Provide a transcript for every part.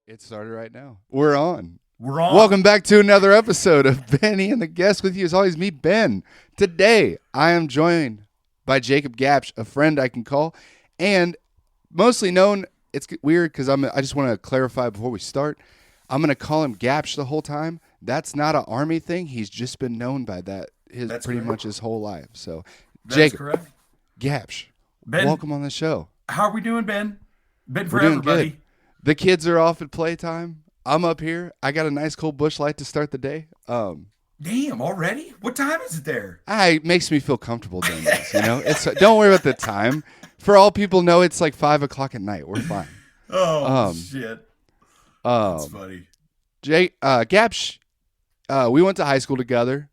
It started right now. We're on. We're on. Welcome back to another episode of Benny and the Guest. With you is always me, Ben. Today, I am joined by Jacob Gapsch, a friend I can call, and mostly known. It's weird because I just want to clarify before we start. I'm going to call him Gapsch the whole time. That's not an army thing. He's just been known by that That's pretty correct. much his whole life. So, That's Jacob correct. Gapsch, Ben, welcome on the show. how are we doing, Ben? Ben We're forever, doing good. buddy. The kids are off at playtime. I'm up here. I got a nice cold bush light to start the day. Damn, already? What time is it there? It makes me feel comfortable doing this. It's don't worry about the time. For all people know, it's like 5:00 at night. We're fine. Oh, Um, shit. That's funny. Gapsch, we went to high school together,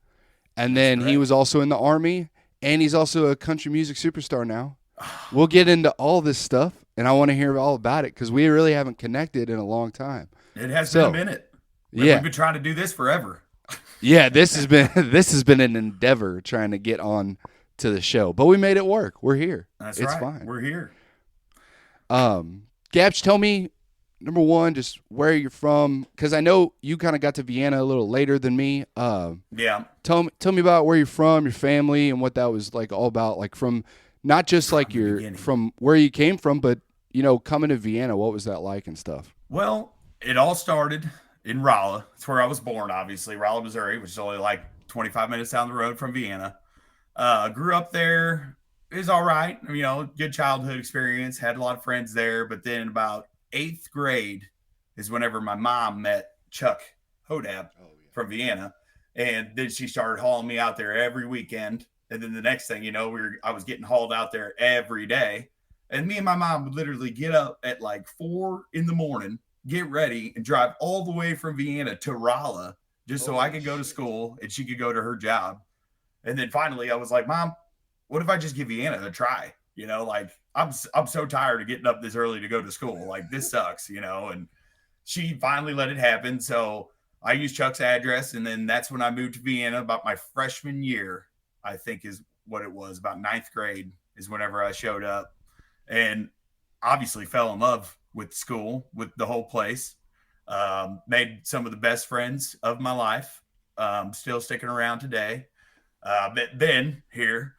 and then he correct. was also in the army, and he's also a country music superstar now. We'll get into all this stuff, and I want to hear all about it because we really haven't connected in a long time. It has So, been a minute. yeah. We've been trying to do this forever. Yeah, this has been an endeavor trying to get on to the show, but we made it work. We're here. That's It's right. fine. We're here. Gabs, tell me, number one, just where you're from, because I know you kind of got to Vienna a little later than me. Yeah. Tell me about where you're from, your family, and what that was like all about. Like from not just like beginning. from where you came from, but coming to Vienna, what was that like and stuff? Well, it all started in Rolla. It's where I was born, obviously. Rolla, Missouri, which is only like 25 minutes down the road from Vienna. Grew up there. It was all right. Good childhood experience. Had a lot of friends there. But then about 8th grade is whenever my mom met Chuck Hodab from Vienna. And then she started hauling me out there every weekend. And then the next thing you know, I was getting hauled out there every day. And me and my mom would literally get up at like 4 a.m, get ready, and drive all the way from Vienna to Rolla just so I could go to school and she could go to her job. And then finally I was like, Mom, what if I just give Vienna a try? I'm so tired of getting up this early to go to school. Like, this sucks, and she finally let it happen. So I used Chuck's address, and then that's when I moved to Vienna about my freshman year, I think is what it was. About 9th grade is whenever I showed up, and obviously fell in love with school, with the whole place. Made some of the best friends of my life. Still sticking around today. But then here,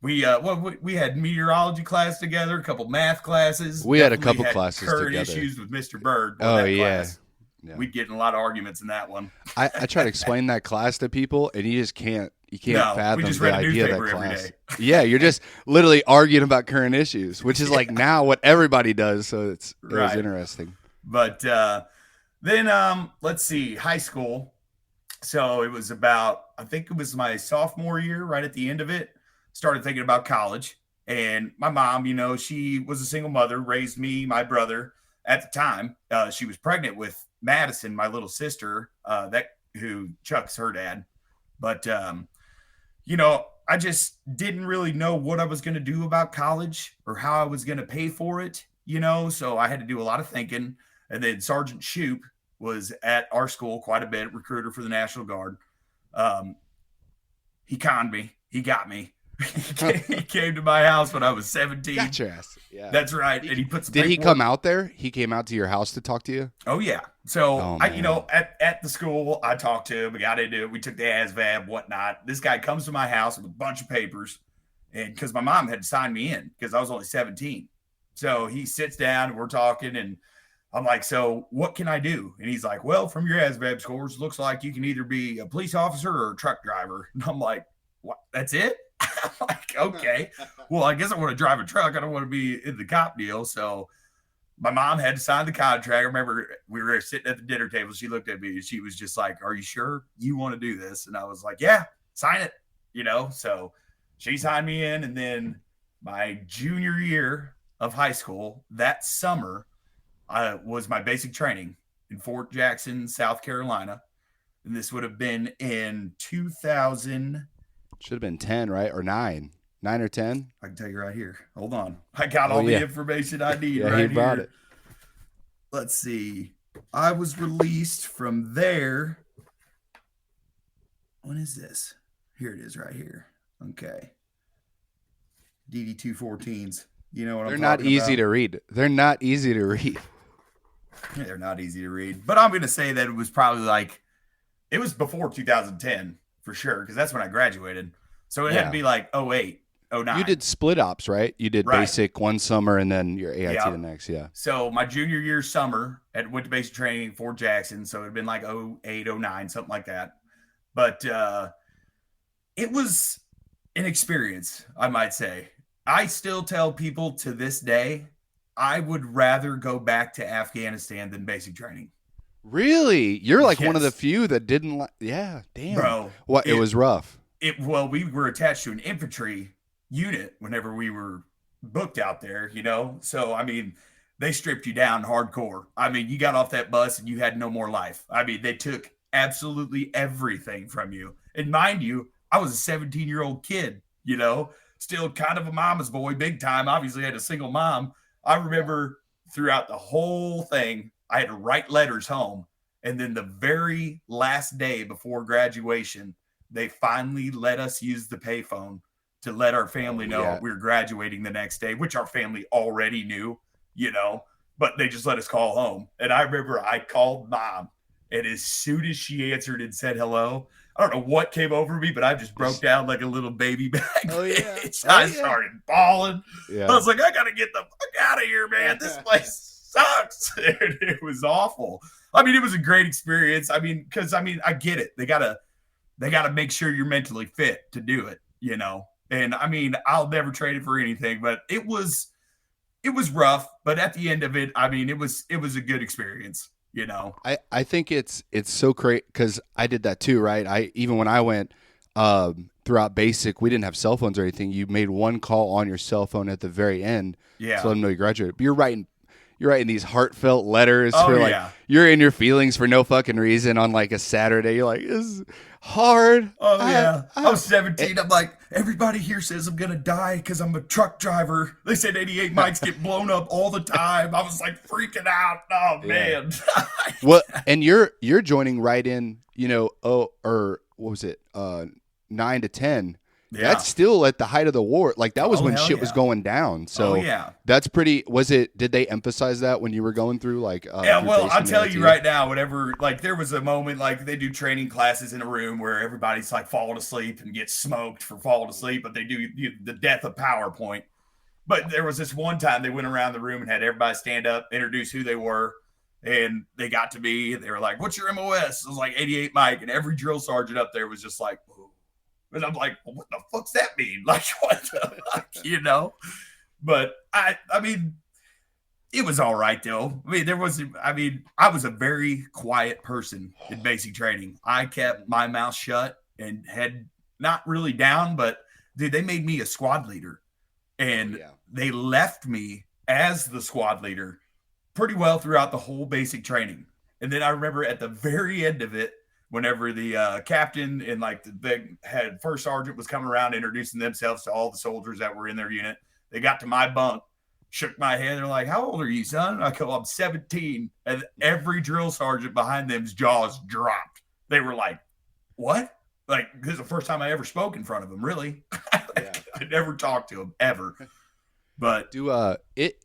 we had meteorology class together, a couple math classes. We had a Definitely couple classes current together. issues with Mr. Bird. Oh, that yeah. class. Yeah. We'd get in a lot of arguments in that one. I try to explain that class to people, and you just can't. You can't No, we fathom just the read a idea of that newspaper every class. day. Yeah, you're just literally arguing about current issues, which is like now what everybody does. So it was Right. interesting. But then let's see, high school. So it was I think it was my sophomore year, right at the end of it, started thinking about college. And my mom, she was a single mother, raised me, my brother at the time. She was pregnant with Madison, my little sister, who Chuck's her dad. But, I just didn't really know what I was going to do about college or how I was going to pay for it, so I had to do a lot of thinking. And then Sergeant Shoup was at our school quite a bit, recruiter for the National Guard. He conned me. He got me. He came to my house when I was 17. Got your ass. Yeah. That's right. And he put some Did he paperwork- come out there? He came out to your house to talk to you? Oh, yeah. So, Oh, I, man. at the school, I talked to him. We got into it. We took the ASVAB, whatnot. This guy comes to my house with a bunch of papers, and because my mom had signed me in because I was only 17. So he sits down, and we're talking, and I'm like, so what can I do? And he's like, well, from your ASVAB scores, looks like you can either be a police officer or a truck driver. And I'm like, what? That's it? I'm like, okay. Well, I guess I want to drive a truck. I don't want to be in the cop deal. So my mom had to sign the contract. I remember we were sitting at the dinner table. She looked at me and she was just like, are you sure you want to do this? And I was like, yeah, sign it. So she signed me in. And then my junior year of high school, that summer, was my basic training in Fort Jackson, South Carolina. And this would have been in 2000. Should have been 10, right? Or 9. 9 or 10? I can tell you right here. Hold on. I got all the information I need Yeah, right he brought here. it. Let's see. I was released from there. When is this? Here it is right here. Okay. DD214s. You know what They're I'm not talking easy about? to read. They're not easy to read. They're not easy to read. But I'm going to say that it was probably like, it was before 2010 for sure, because that's when I graduated. So it had to Yeah. be like '08, You '09. did split ops, right? You did Right. basic one summer and then your AIT Yeah. the next. Yeah. So my junior year summer, at went to basic training in Fort Jackson. So it'd been like '08, '09, something like that. But it was an experience, I might say. I still tell people to this day, I would rather go back to Afghanistan than basic training. Really? You're like one of the Yes, few that didn't like. Yeah. Damn. bro. What? It It was rough. well, we were attached to an infantry unit whenever we were booked out there, you know. So I mean, they stripped you down hardcore. I mean, you got off that bus and you had no more life. I mean, they took absolutely everything from you. And mind you, I was a 17-year-old kid, you know, still kind of a mama's boy, big time. Obviously, I had a single mom. I remember throughout the whole thing, I had to write letters home. And then the very last day before graduation, they finally let us use the payphone to let our Oh family know yeah. we were graduating the next day, which our family already knew, you know, but they just let us call home. And I remember I called mom, and as soon as she answered and said hello, I don't know what came over me, but I just broke down like a little baby back. Oh yeah. Oh I yeah. started bawling. I Yeah. was like, I got to get the fuck out of here, man. This place sucks. And it was awful. I mean, it was a great experience. I mean, because I mean, I get it. They gotta make sure you're mentally fit to do it, you know. And I mean, I'll never trade it for anything, but it was rough. But at the end of it, I mean, it was a good experience, you know. I think it's so great because I did that too, right? I even when I went throughout basic, we didn't have cell phones or anything. You made one call on your cell phone at the very end to Yeah. let them know you graduated. But you're writing these heartfelt letters Oh for like yeah. you're in your feelings for no fucking reason on like a Saturday. You're like, this is hard. Oh I yeah. I was 17. I'm like, everybody here says I'm gonna die because I'm a truck driver. They said 88 mics get blown up all the time. I was like freaking out. Oh yeah. man. Well, and you're joining right in, or what was it? 9 to 10. Yeah. That's still at the height of the war. Like that was Oh when hell shit was yeah. going down. Oh So yeah. that's pretty. Did they emphasize that when you were going through like Yeah, through well, basic I'll and tell you AIT? right now, whenever, like, there was a moment, like, they do training classes in a room where everybody's, like, falling asleep and gets smoked for falling asleep, but they do the death of PowerPoint. But there was this one time they went around the room and had everybody stand up, introduce who they were, and they got to me, and they were like, "What's your MOS?" It was like 88 Mike, and every drill sergeant up there was just like, "Ooh." And I'm like, well, "What the fuck's that mean?" Like, what the fuck, you know? But I mean, it was all right though. I mean, I was a very quiet person in basic training. I kept my mouth shut and head not really down, but dude, they made me a squad leader, Oh and yeah. they left me as the squad leader pretty well throughout the whole basic training. And then I remember at the very end of it, whenever the captain and like the big head first sergeant was coming around introducing themselves to all the soldiers that were in their unit, they got to my bunk, shook my head. They're like, "How old are you, son?" I go, "I'm 17." And every drill sergeant behind them's jaws dropped. They were like, "What?" Like, this is the first time I ever spoke in front of them, really. Yeah. I never talked to them ever. But Do it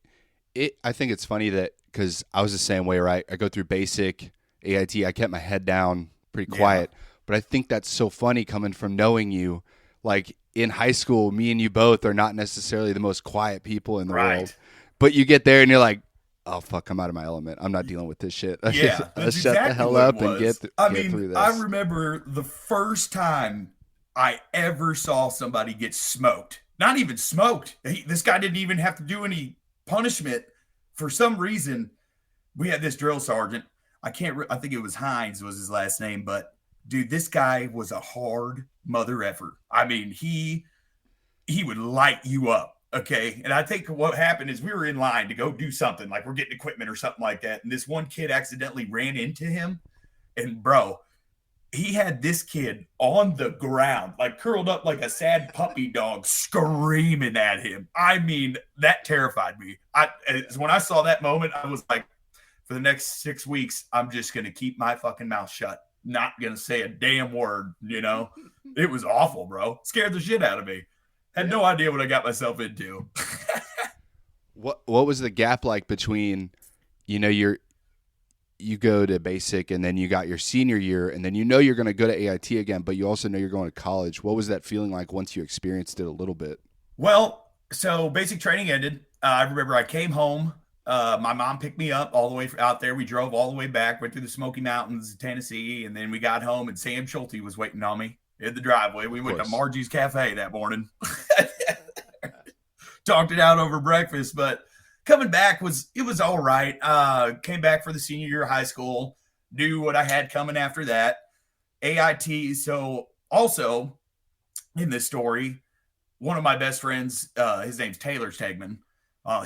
I think it's funny that because I was the same way, right? I go through basic AIT, I kept my head down, pretty yeah, quiet. But I think that's so funny coming from knowing you. Like in high school, me and you both are not necessarily the most quiet people in the world. right. But you get there and you're like, oh fuck, I'm out of my element. I'm not dealing with this shit. Yeah, Let's that's shut the exactly hell what it up and was. I get mean, through I this. remember the first time I ever saw somebody get smoked. Not even smoked. This guy didn't even have to do any punishment. For some reason, we had this drill sergeant. I think it was Hines was his last name, but dude, this guy was a hard mother effer. I mean, he would light you up. Okay. And I think what happened is we were in line to go do something, like we're getting equipment or something like that. And this one kid accidentally ran into him. And bro, he had this kid on the ground, like curled up like a sad puppy dog, screaming at him. I mean, that terrified me. When I saw that moment, I was like, for the next 6 weeks, I'm just gonna keep my fucking mouth shut. Not gonna say a damn word, you know? It was awful, bro. Scared the shit out of me. Had Yeah. no idea what I got myself into. What was the gap like between, you know, you go to basic and then you got your senior year and then you know you're going to go to AIT again, but you also know you're going to college. What was that feeling like once you experienced it a little bit? Well, so basic training ended. I remember I came home. My mom picked me up all the way out there. We drove all the way back, went through the Smoky Mountains, Tennessee, and then we got home and Sam Schulte was waiting on me in the driveway. We went to Margie's Cafe that morning. Talked it out over breakfast, but coming back was all right. Came back for the senior year of high school, knew what I had coming after that. AIT. So also in this story, one of my best friends, his name's Taylor Stegman.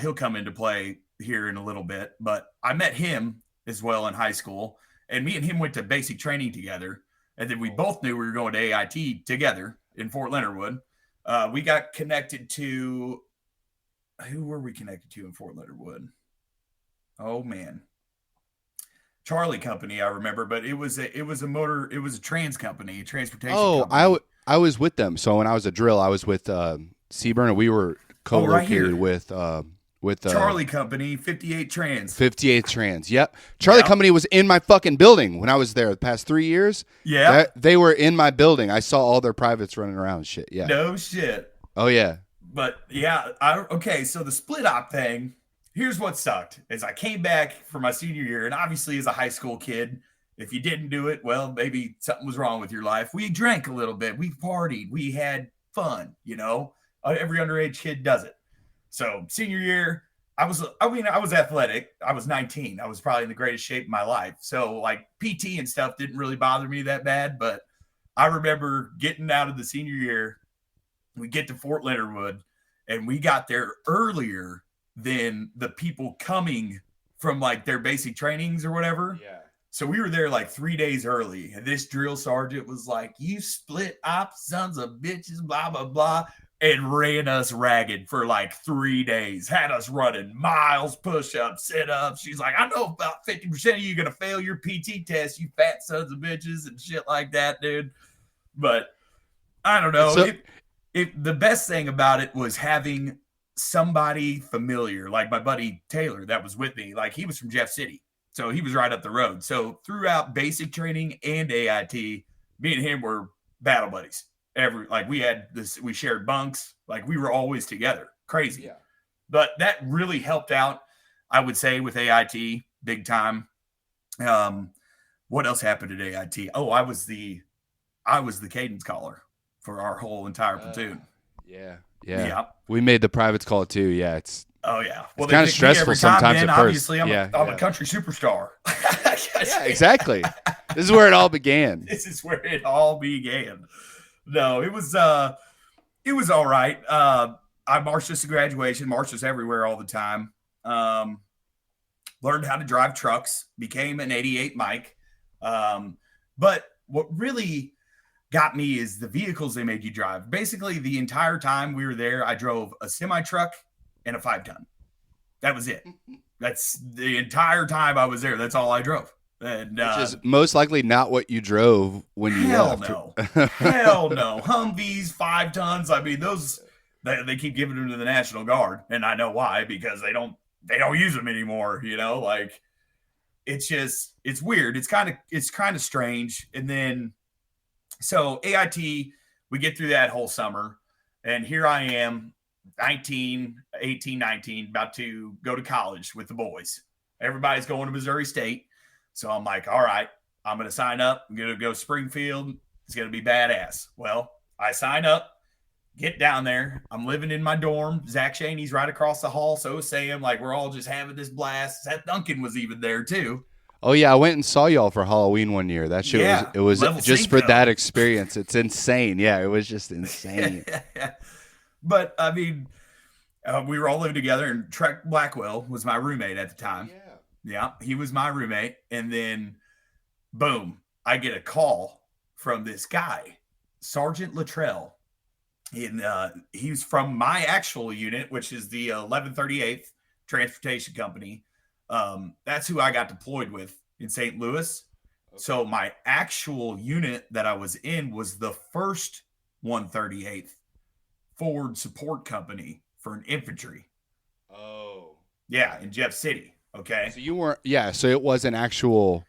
He'll come into play here in a little bit, but I met him as well in high school, and me and him went to basic training together, and then we both knew we were going to AIT together in Fort Leonard Wood. We got connected to, who were we connected to in Fort Leonard Wood? Oh man, Charlie Company, I remember, but it was a trans company, a transportation company. I was with them. So when I was a drill, I was with Seaburn, and we were co-located with Charlie Company, 58 Trans. 58 Trans. Yep. Charlie Company was in my fucking building when I was there the past 3 years. Yeah. They were in my building. I saw all their privates running around and shit. Yeah. No shit. Oh yeah. But yeah, okay, so the split op thing, here's what sucked is I came back for my senior year, and obviously as a high school kid, if you didn't do it, well, maybe something was wrong with your life. We drank a little bit. We partied. We had fun, Every underage kid does it. So senior year, I was athletic. I was 19. I was probably in the greatest shape of my life. So like PT and stuff didn't really bother me that bad. But I remember getting out of the senior year, we get to Fort Leonard Wood, and we got there earlier than the people coming from like their basic trainings or whatever. Yeah. So we were there like 3 days early, and this drill sergeant was like, "You split op sons of bitches, blah, blah, blah," and ran us ragged for like 3 days, had us running miles, push-ups, sit-ups. She's like, "I know about 50% of you going to fail your PT test, you fat sons of bitches," and shit like that, dude. But I don't know. So, the best thing about it was having somebody familiar, like my buddy Taylor that was with me. Like he was from Jeff City. So he was right up the road. So throughout basic training and AIT, me and him were battle buddies. We shared bunks. Like we were always together. Crazy. yeah. But that really helped out, I would say, with AIT big time. What else happened at AIT? Oh, I was the cadence caller for our whole entire platoon. Yeah. We made the privates call too. Yeah, it's well, it's kind of stressful sometimes at first. Obviously, I'm a country superstar. Yeah, exactly. This is where it all began. This is where it all began. No, it was all right. I marched us to graduation, marched us everywhere all the time. Learned how to drive trucks, became an 88 Mike. But what really got me is the vehicles they made you drive. Basically, the entire time we were there, I drove a semi-truck and a 5-ton. That was it. That's the entire time I was there. That's all I drove. And, which is most likely not what you drove when you left. Hell no. Humvees, 5 tons. I mean, those they keep giving them to the National Guard, and I know why, because they don't use them anymore. Like it's weird. It's kind of strange. And then so AIT, we get through that whole summer, and here I am, 19, about to go to college with the boys. Everybody's going to Missouri State. So I'm like, all right, I'm going to sign up. I'm going to go Springfield. It's going to be badass. Well, I sign up, get down there. I'm living in my dorm. Zach Shaney's right across the hall. So is Sam. Like, we're all just having this blast. Seth Duncan was even there too. Oh yeah, I went and saw y'all for Halloween one year. That shit was just for that experience. It's insane. Yeah, it was just insane. But I mean, we were all living together, and Trek Blackwell was my roommate at the time. Yeah, he was my roommate. And then, boom, I get a call from this guy, Sergeant Luttrell. He's from my actual unit, which is the 1138th Transportation Company. That's who I got deployed with in St. Louis. Okay. So my actual unit that I was in was the first 138th Forward Support Company for an infantry. Oh. Yeah, in Jeff City. Okay. So you weren't, yeah. So it wasn't actual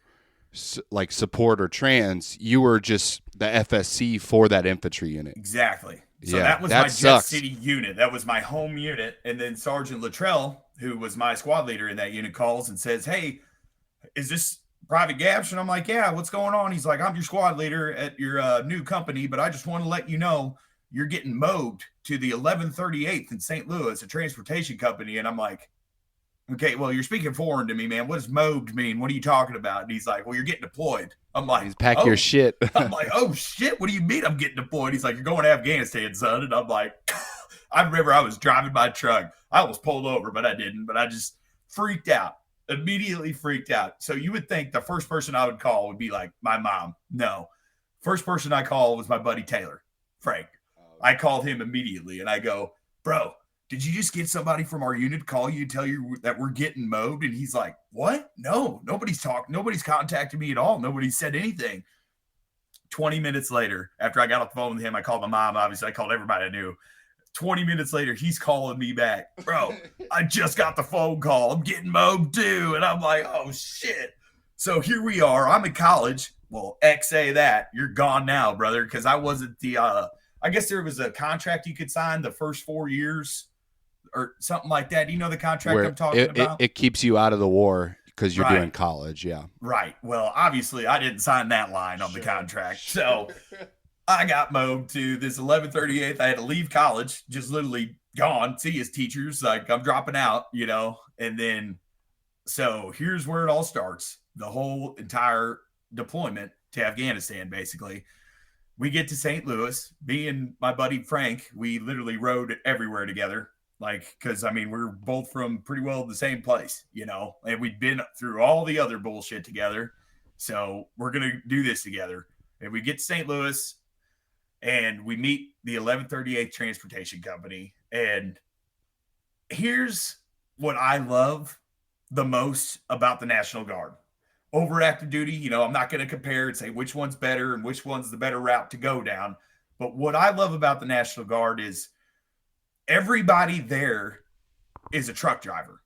like support or trans. You were just the FSC for that infantry unit. Exactly. So Yeah, that was that my Jet sucks. City unit. That was my home unit. And then Sergeant Luttrell, who was my squad leader in that unit, calls and says, "Hey, is this Private Gapsch?" And I'm like, "Yeah, what's going on?" He's like, "I'm your squad leader at your new company, but I just want to let you know you're getting moved to the 1138th in St. Louis, a transportation company." And I'm like, "Okay, well, you're speaking foreign to me, man. What does moved mean? What are you talking about?" And he's like, "Well, you're getting deployed." I'm That like, means pack your "Oh." shit. I'm like, "Oh shit, what do you mean I'm getting deployed?" He's like, "You're going to Afghanistan, son." And I'm like, I remember I was driving my truck. I was pulled over, but I didn't. But I just freaked out, immediately freaked out. So you would think the first person I would call would be like my mom. No. First person I called was my buddy Taylor, Frank. I called him immediately and I go, "Bro, did you just get somebody from our unit to call you and tell you that we're getting mowed?" And he's like, "What? No, nobody's talked. Nobody's contacted me at all. Nobody said anything." 20 minutes later, after I got off the phone with him, I called my mom. Obviously, I called everybody I knew. 20 minutes later, he's calling me back. "Bro, I just got the phone call. I'm getting mowed too." And I'm like, "Oh, shit." So here we are. I'm in college. Well, XA that. You're gone now, brother, because I wasn't I guess there was a contract you could sign the first 4 years or something like that. Do you know the contract Where I'm talking about? it keeps you out of the war because you're doing Right. college. Yeah. Right. Well, obviously, I didn't sign that line on the contract. So I got moved to this 1138th. I had to leave college, just literally gone, see his teachers. Like, I'm dropping out. And then, so here's where it all starts, the whole entire deployment to Afghanistan, basically. We get to St. Louis. Me and my buddy Frank, we literally rode everywhere together. Like, because I mean, we're both from pretty well the same place, and we'd been through all the other bullshit together. So we're going to do this together. And we get to St. Louis and we meet the 1138th Transportation Company. And here's what I love the most about the National Guard over active duty. I'm not going to compare and say which one's better and which one's the better route to go down. But what I love about the National Guard is everybody there is a truck driver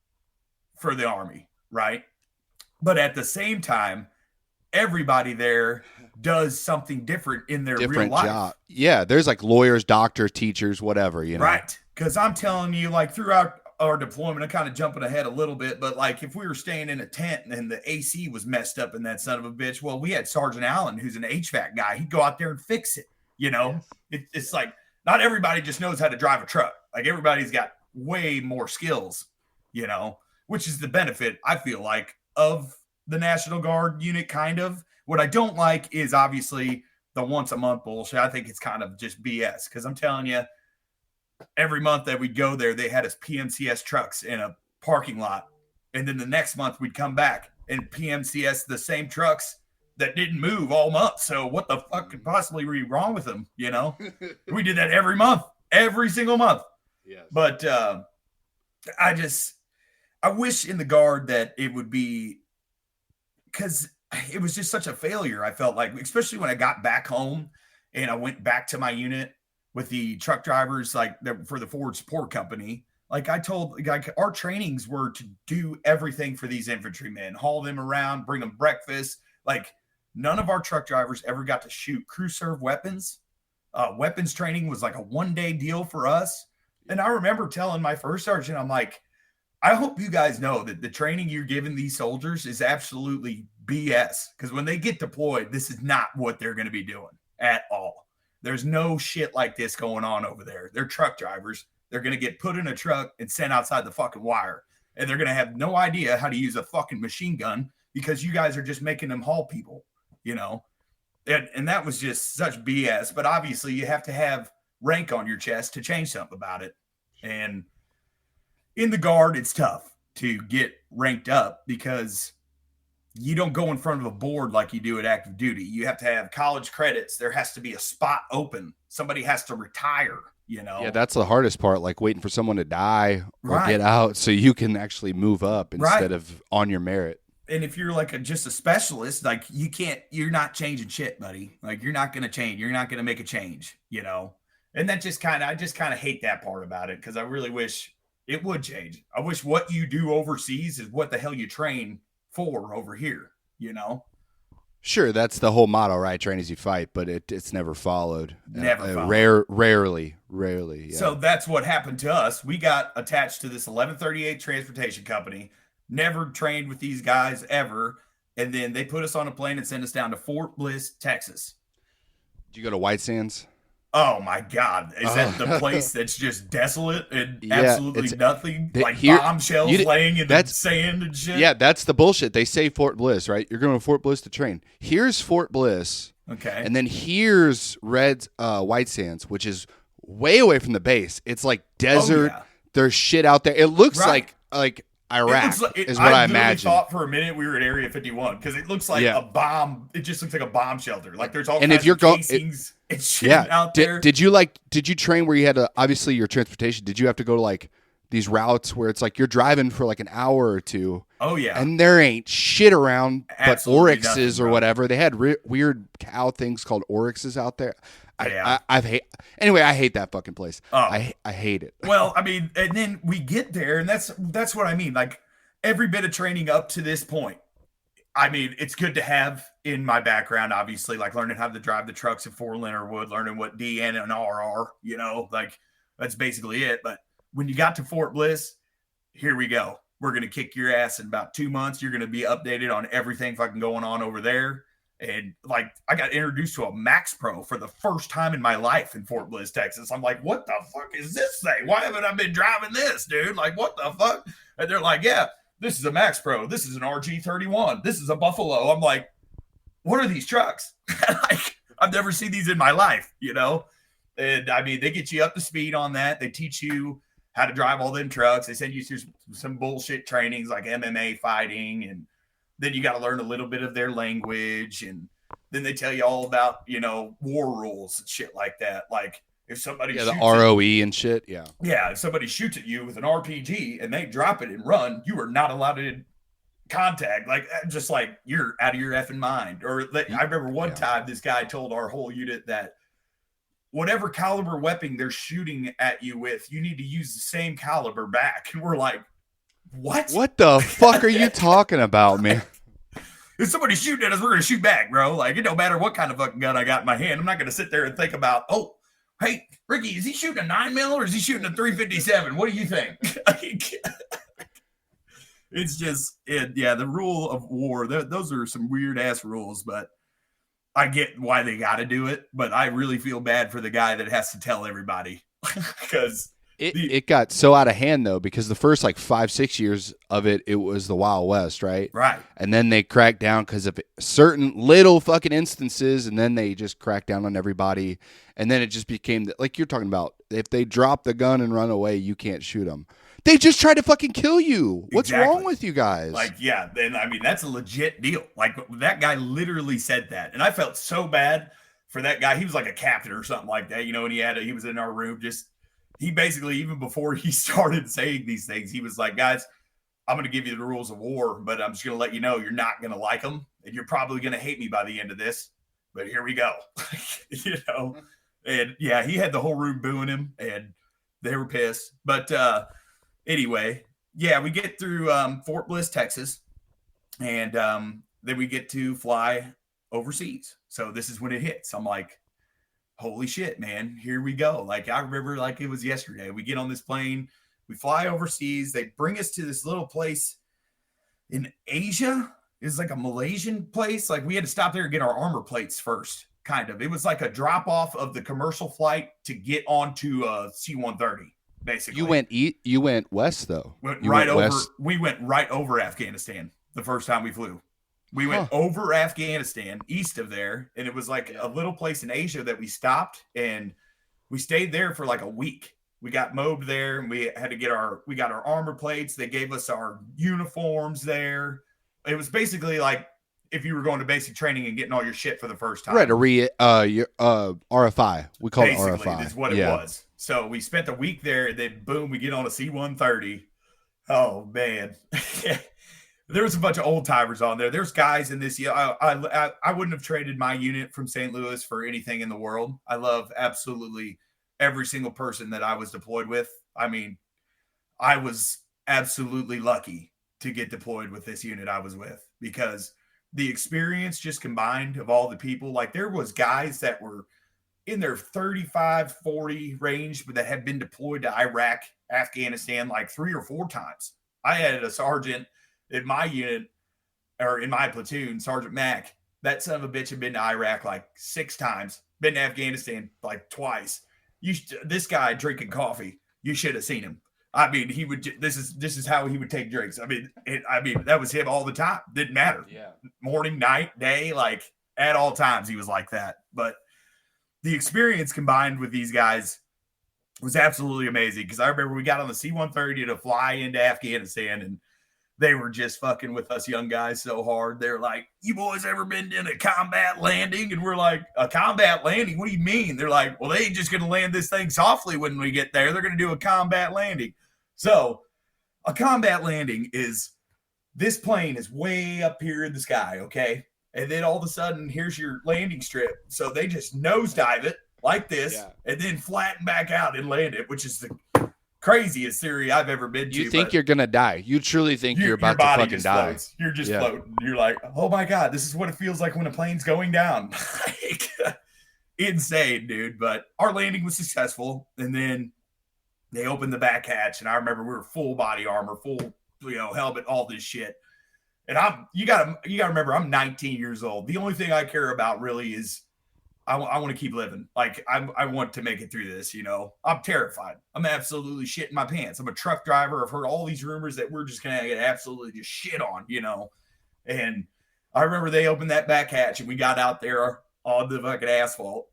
for the Army, right? But at the same time, everybody there does something different in their real Different life. job. Yeah. There's like lawyers, doctors, teachers, whatever, Right. Because I'm telling you, like throughout our deployment, I'm kind of jumping ahead a little bit, but like if we were staying in a tent and the AC was messed up in that son of a bitch, well, we had Sergeant Allen, who's an HVAC guy. He'd go out there and fix it. Yes. It's like not everybody just knows how to drive a truck. Like everybody's got way more skills, which is the benefit, I feel like, of the National Guard unit, kind of. What I don't like is obviously the once a month bullshit. I think it's kind of just BS because I'm telling you, every month that we'd go there, they had us PMCS trucks in a parking lot. And then the next month we'd come back and PMCS the same trucks that didn't move all month. So what the fuck could possibly be wrong with them? We did that every month, every single month. Yes. But I wish in the Guard that it would be, because it was just such a failure. I felt like, especially when I got back home and I went back to my unit with the truck drivers, like for the forward support company. Like I told, like our trainings were to do everything for these infantrymen, haul them around, bring them breakfast. Like none of our truck drivers ever got to shoot crew serve weapons. Weapons training was like a 1-day deal for us. And I remember telling my first sergeant, I'm like, I hope you guys know that the training you're giving these soldiers is absolutely BS. Because when they get deployed, this is not what they're going to be doing at all. There's no shit like this going on over there. They're truck drivers. They're going to get put in a truck and sent outside the fucking wire. And they're going to have no idea how to use a fucking machine gun because you guys are just making them haul people. And that was just such BS. But obviously, you have to have rank on your chest to change something about it. And in the Guard, it's tough to get ranked up because you don't go in front of a board like you do at active duty. You have to have college credits. There has to be a spot open. Somebody has to retire. Yeah, that's the hardest part, like waiting for someone to die or Right. get out so you can actually move up instead of on your merit. And if you're like just a specialist, like you're not changing shit, buddy. Like you're not going to change. You're not going to make a change. And that I just kind of hate that part about it because I really wish It would change. I wish what you do overseas is what the hell you train for over here, you know? Sure, that's the whole motto, right? Train as you fight, but it's never followed. Never followed. Rarely. So Yeah. that's what happened to us. We got attached to this 1138 transportation company, never trained with these guys ever. And then they put us on a plane and sent us down to Fort Bliss, Texas. Did you go to White Sands? Oh my God. Is that the Oh. place that's just desolate and Yeah, absolutely it's nothing? Like here. bombshells laying in the That's sand and shit? yeah, that's the bullshit. They say Fort Bliss, right? You're going to Fort Bliss to train. Here's Fort Bliss, Okay. and then here's White Sands, which is way away from the base. It's like desert. Oh, yeah. There's shit out there. It looks Right. like Iraq It looks like is what I literally imagine. thought for a minute we were at Area 51 because it looks like Yeah. a bomb. It just looks like a bomb shelter. Like there's all And kinds if you're of going, casings and shit yeah. out there. Did you train where you had to, obviously your transportation? Did you have to go to like these routes where it's like you're driving for like an hour or two? Oh yeah, And there ain't shit around Absolutely but oryxes nothing, or bro. whatever. They had weird cow things called oryxes out there. Yeah. I hate that fucking place. Oh. I hate it. Well, I mean, and then we get there, and that's what I mean. Like every bit of training up to this point, I mean, it's good to have in my background, obviously, like learning how to drive the trucks at Fort Leonard Wood, learning what DN and R are, you know, like that's basically it. But when you got to Fort Bliss, here we go. We're going to kick your ass in about 2 months. You're going to be updated on everything fucking going on over there. And like, I got introduced to a Max Pro for the first time in my life in Fort Bliss, Texas. I'm like, what the fuck is this thing? Why haven't I been driving this, dude? Like, what the fuck? And they're like, yeah, this is a Max Pro. This is an RG31. This is a Buffalo. I'm like, what are these trucks? Like, I've never seen these in my life, you know? And I mean, they get you up to speed on that. They teach you how to drive all them trucks. They send you through some bullshit trainings like MMA fighting. And then you got to learn a little bit of their language. And then they tell you all about, you know, war rules and shit like that. Like if somebody Yeah, the shoots ROE and shit. Yeah. if somebody shoots at you with an RPG and they drop it and run, you are not allowed to contact. Like just like you're out of your effing mind. Or I remember one time this guy told our whole unit that whatever caliber weapon they're shooting at you with, you need to use the same caliber back. And we're like, what? What the fuck are you talking about, man? If somebody's shooting at us, we're going to shoot back, bro. Like, it don't matter what kind of fucking gun I got in my hand. I'm not going to sit there and think about, oh, hey, Ricky, is he shooting a 9mm or is he shooting a 357? What do you think? It's just, the rule of war, those are some weird-ass rules, but I get why they got to do it, but I really feel bad for the guy that has to tell everybody because it got so out of hand though, because the first like 5-6 years of it was the Wild West, right? Right. And then they cracked down because of certain little fucking instances, and then they just cracked down on everybody, and then it just became like you're talking about. If they drop the gun and run away, you can't shoot them. They just tried to fucking kill you. What's wrong with you guys? Like, yeah, then I mean that's a legit deal. Like that guy literally said that, and I felt so bad for that guy. He was like a captain or something like that, you know. And he was in our room. He basically, even before he started saying these things, he was like, "Guys, I'm going to give you the rules of war, but I'm just going to let you know you're not going to like them, and you're probably going to hate me by the end of this. But here we go, you know." And yeah, he had the whole room booing him, and they were pissed. But anyway, yeah, we get through Fort Bliss, Texas, and then we get to fly overseas. So this is when it hits. I'm like, holy shit, man, here we go. Like I remember like it was yesterday. We get on this plane, we fly overseas. They bring us to this little place in Asia. It's like a Malaysian place. Like we had to stop there and get our armor plates first. Kind of. It was like a drop off of the commercial flight to get onto a C-130. Basically, you went west though. We went right over Afghanistan the first time we flew. We went over Afghanistan, east of there, and it was like a little place in Asia that we stopped, and we stayed there for like a week. We got mobbed there, and we got our armor plates. They gave us our uniforms there. It was basically like if you were going to basic training and getting all your shit for the first time. Right, your RFI. We call it RFI. Basically, is what it was. So we spent a week there, and then boom, we get on a C-130. Oh man. There was a bunch of old timers on there. There's guys in this. I wouldn't have traded my unit from St. Louis for anything in the world. I love absolutely every single person that I was deployed with. I mean, I was absolutely lucky to get deployed with this unit I was with, because the experience just combined of all the people, like there was guys that were in their 35, 40 range, but that had been deployed to Iraq, Afghanistan like 3 or 4 times. I had a sergeant in my unit, or in my platoon, Sergeant Mack. That son of a bitch had been to Iraq like 6 times, been to Afghanistan like twice. This guy drinking coffee, you should have seen him. I mean, he would. This is how he would take drinks. I mean, that was him all the time. Didn't matter. Yeah. Morning, night, day, like at all times, he was like that. But the experience combined with these guys was absolutely amazing, because I remember we got on the C-130 to fly into Afghanistan, and they were just fucking with us young guys so hard. They're like, "You boys ever been in a combat landing?" And we're like, "A combat landing? What do you mean?" They're like, "Well, they ain't just going to land this thing softly when we get there. They're going to do a combat landing." So a combat landing is, this plane is way up here in the sky, okay? And then all of a sudden, here's your landing strip. So they just nosedive it like this, and then flatten back out and land it, which is the craziest theory I've ever been to. You think you're gonna die? You truly think you're about to fucking die? Floats. You're just floating. You're like, oh my god, this is what it feels like when a plane's going down. Like, insane, dude. But our landing was successful, and then they opened the back hatch, and I remember we were full body armor, full helmet, all this shit. And you gotta remember, I'm 19 years old. The only thing I care about really is I want to keep living. Like I want to make it through this. I'm terrified. I'm absolutely shitting my pants. I'm a truck driver. I've heard all these rumors that we're just gonna get absolutely just shit on. And I remember they opened that back hatch, and we got out there on the fucking asphalt,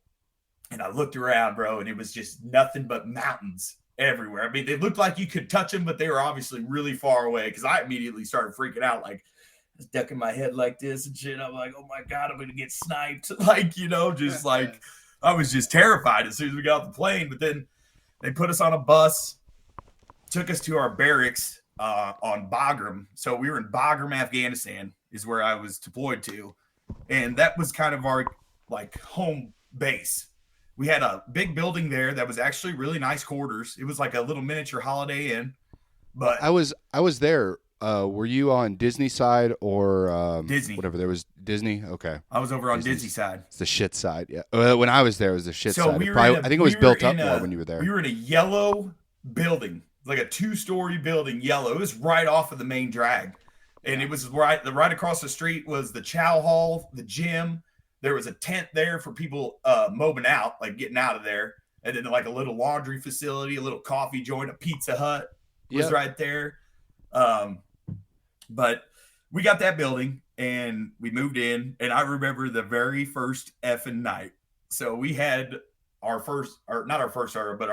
and I looked around, bro, and it was just nothing but mountains everywhere. I mean, they looked like you could touch them, but they were obviously really far away, because I immediately started freaking out, like I was ducking my head like this and shit. I'm like, oh my god, I'm gonna get sniped. Like, just like I was just terrified as soon as we got off the plane. But then they put us on a bus, took us to our barracks on Bagram. So we were in Bagram, Afghanistan, is where I was deployed to, and that was kind of our like home base. We had a big building there that was actually really nice quarters. It was like a little miniature Holiday Inn. But I was there. Were you on Disney side or Disney? Whatever. There was Disney. Okay. I was over on Disney side. It's the shit side. Yeah. When I was there, it was the shit side. I think it was built up more when you were there. We were in a yellow building, like a 2-story building, yellow. It was right off of the main drag, and it was right across the street was the chow hall, the gym. There was a tent there for people mobbing out, like getting out of there. And then like a little laundry facility, a little coffee joint, a Pizza Hut was right there. But we got that building and we moved in. And I remember the very first effing night. So we had our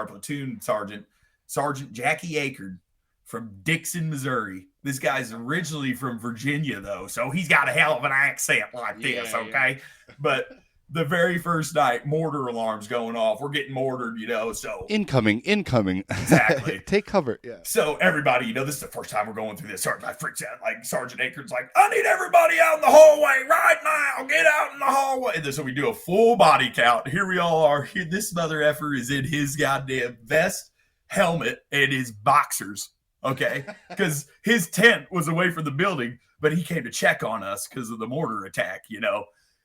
platoon sergeant, Sergeant Jackie Akerd from Dixon, Missouri. This guy's originally from Virginia, though, so he's got a hell of an accent like this, okay? Yeah. But the very first night, mortar alarms going off. We're getting mortared, so... Incoming. Exactly. Take cover, yeah. So everybody, this is the first time we're going through this. Sergeant freaks out. Like, Sergeant Akerd's like, I need everybody out in the hallway right now. Get out in the hallway. And then, so we do a full body count. Here we all are. Here, this mother effer is in his goddamn vest, helmet, and his boxers. Okay, because his tent was away from the building, but he came to check on us because of the mortar attack,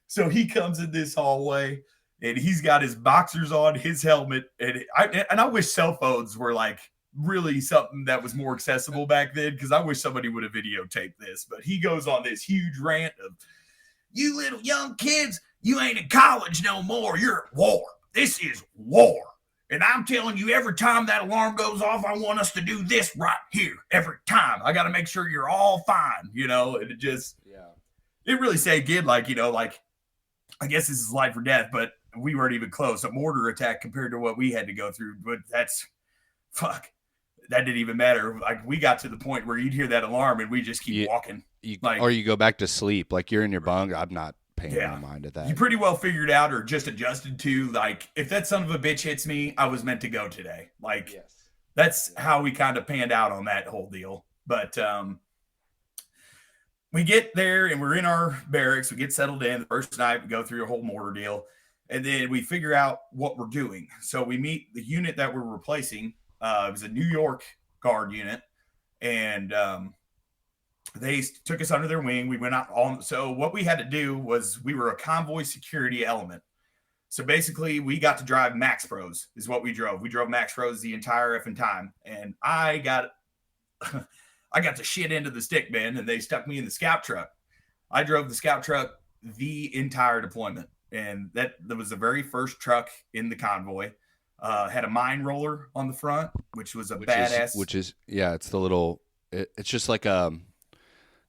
So he comes in this hallway, and he's got his boxers on, his helmet, and I wish cell phones were like really something that was more accessible back then, because I wish somebody would have videotaped this. But he goes on this huge rant of, "You little young kids, you ain't in college no more. You're at war. This is war. And I'm telling you, every time that alarm goes off, I want us to do this right here. Every time. I got to make sure you're all fine, and it just, it really sank in, like, I guess this is life or death, but we weren't even close. A mortar attack compared to what we had to go through. But that didn't even matter. Like, we got to the point where you'd hear that alarm and we just keep walking. Or you go back to sleep. Like, you're in your bunk. I'm not paying no mind to that. You pretty well figured out or just adjusted to, like, if that son of a bitch hits me, I was meant to go today. Like, that's how we kind of panned out on that whole deal. But we get there and we're in our barracks. We get settled in. The first night, we go through a whole mortar deal. And then we figure out what we're doing. So we meet the unit that we're replacing. It was a New York Guard unit, and they took us under their wing. We went out on. So what we had to do was we were a convoy security element. So basically, we got to drive Max Pros is what we drove. We drove Max Pros the entire effing time, and I got I got the shit into the stick bin, and they stuck me in the scout truck. I drove the scout truck the entire deployment, and that was the very first truck in the convoy. Had a mine roller on the front, which was a badass. Yeah, it's the little. It's just like kind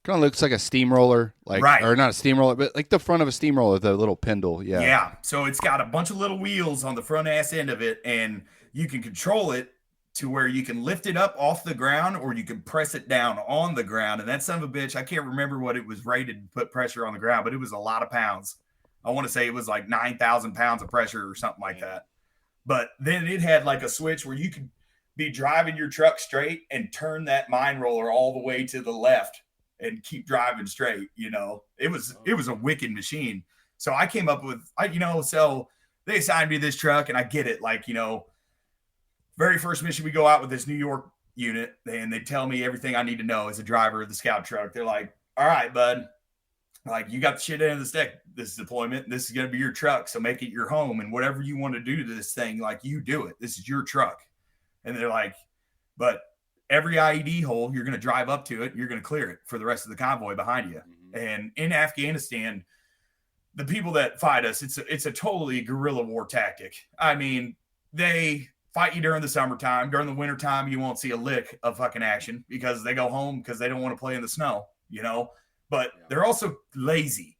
of looks like a steamroller, like right, or not a steamroller, but like the front of a steamroller, the little spindle. Yeah, yeah. So it's got a bunch of little wheels on the front ass end of it, and you can control it to where you can lift it up off the ground or you can press it down on the ground. And that son of a bitch, I can't remember what it was rated to put pressure on the ground, but it was a lot of pounds. I want to say it was like 9,000 pounds of pressure or something like that. But then it had like a switch where you could be driving your truck straight and turn that mine roller all the way to the left and keep driving straight. It was a wicked machine. So I came up with, so they assigned me this truck, and I get it. Like, very first mission, we go out with this New York unit, and they tell me everything I need to know as a driver of the scout truck. They're like, all right, bud, like, you got the shit end of the stick this deployment. This is going to be your truck, so make it your home, and whatever you want to do to this thing, like, you do it. This is your truck. And they're like, but every IED hole, you're going to drive up to it, you're going to clear it for the rest of the convoy behind you. Mm-hmm. And in Afghanistan, the people that fight us, it's a totally guerrilla war tactic. I mean, they fight you during the summertime. During the wintertime, you won't see a lick of fucking action because they go home because they don't want to play in the snow, But they're also lazy.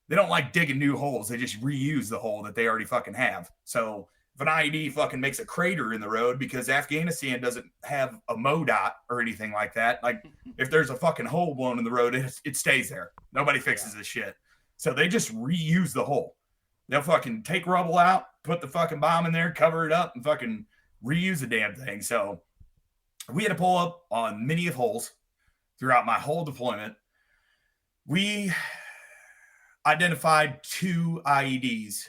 They don't like digging new holes. They just reuse the hole that they already fucking have. So if an IED fucking makes a crater in the road because Afghanistan doesn't have a MODOT or anything like that, like if there's a fucking hole blown in the road, it stays there. Nobody fixes this shit. So they just reuse the hole. They'll fucking take rubble out, put the fucking bomb in there, cover it up, and fucking reuse the damn thing. So we had to pull up on many of holes throughout my whole deployment. We identified 2 IEDs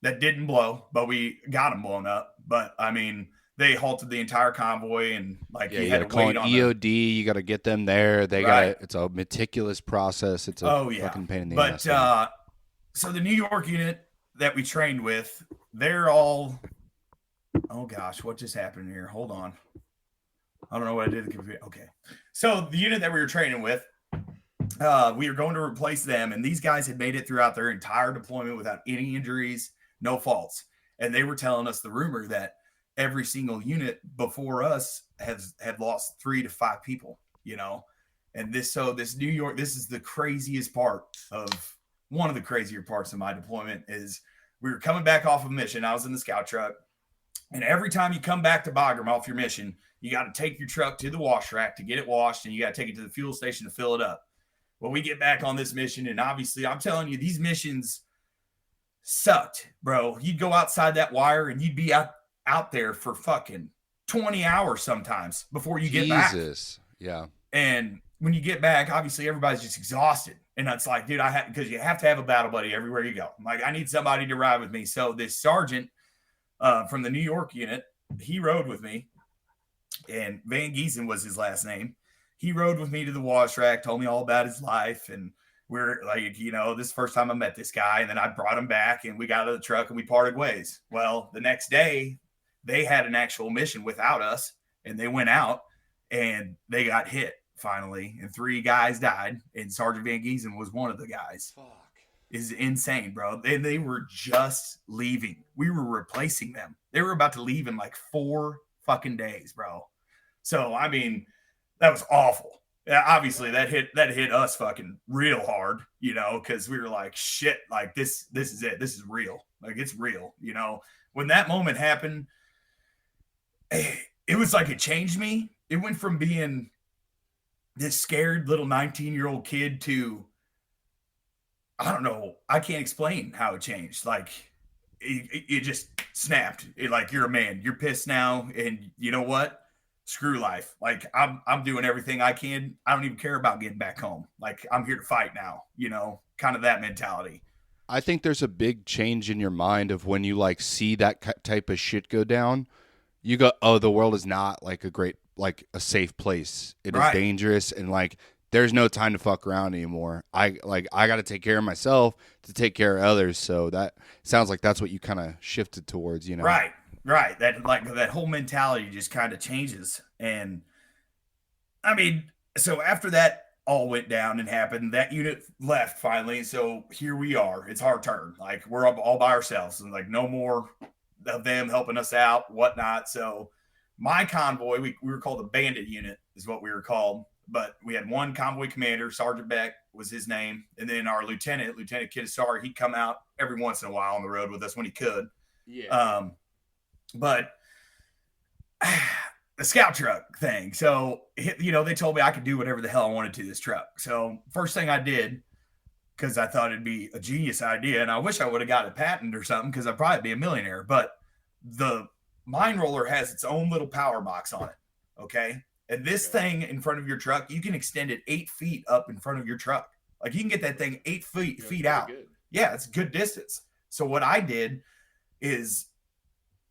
that didn't blow, but we got them blown up. But I mean, they halted the entire convoy, and like you had to call an EOD. You got to get them there. It's a meticulous process. It's a fucking pain in the ass. But so the New York unit that we trained with, they're all. Oh gosh, what just happened here? Hold on. I don't know what I did. Okay. So the unit that we were training with, we were going to replace them, and these guys had made it throughout their entire deployment without any injuries, no faults. And they were telling us the rumor that every single unit before us had lost 3 to 5 people, And this New York, this is the craziest part of one of the crazier parts of my deployment is we were coming back off a mission. I was in the scout truck. And every time you come back to Bagram off your mission, you got to take your truck to the wash rack to get it washed, and you got to take it to the fuel station to fill it up. Well, we get back on this mission, and obviously, I'm telling you, these missions sucked, bro. You'd go outside that wire, and you'd be out there for fucking 20 hours sometimes before you get back. Jesus, yeah. And when you get back, obviously, everybody's just exhausted. And it's like, dude, because you have to have a battle buddy everywhere you go. I'm like, I need somebody to ride with me. So this sergeant from the New York unit, he rode with me, and Van Giesen was his last name. He rode with me to the wash rack, told me all about his life, and we're like, this is the first time I met this guy, and then I brought him back, and we got out of the truck, and we parted ways. Well, the next day, they had an actual mission without us, and they went out, and they got hit, finally, and 3 guys died, and Sergeant Van Giesen was one of the guys. Fuck. Is insane, bro. They were just leaving. We were replacing them. They were about to leave in like 4 fucking days, bro. So, I mean, that was awful. Obviously, that hit us fucking real hard, because we were like, shit, like this is it. This is real. Like, it's real, When that moment happened, it was like it changed me. It went from being this scared little 19-year-old kid to, I don't know. I can't explain how it changed. Like, it just snapped. Like, you're a man. You're pissed now, and you know what? Screw life. Like, I'm doing everything I can. I don't even care about getting back home. Like, I'm here to fight now. Kind of that mentality. I think there's a big change in your mind of when you like see that type of shit go down. You go, oh, the world is not like a great like a safe place. It is Right. dangerous, and like there's no time to fuck around anymore. I got to take care of myself to take care of others. So that sounds like that's what you kind of shifted towards, you know. Right. Right. That like that whole mentality just kind of changes. And I mean, so after that all went down and happened, that unit left finally. So here we are. It's our turn. Like we're all by ourselves, and like no more of them helping us out, whatnot. So my convoy, we were called the bandit unit, is what we were called. But we had one convoy commander, Sergeant Beck was his name, and then our lieutenant, Lieutenant Kidasari, he'd come out every once in a while on the road with us when he could. Yeah. But the scout truck thing. So, you know, they told me I could do whatever the hell I wanted to this truck. So, first thing I did, because I thought it'd be a genius idea, and I wish I would have got a patent or something because I'd probably be a millionaire. But the mine roller has its own little power box on it. Okay. And this thing in front of your truck, you can extend it 8 feet up in front of your truck. Like you can get that thing 8 feet out. Good. Yeah, it's a good distance. So what I did is,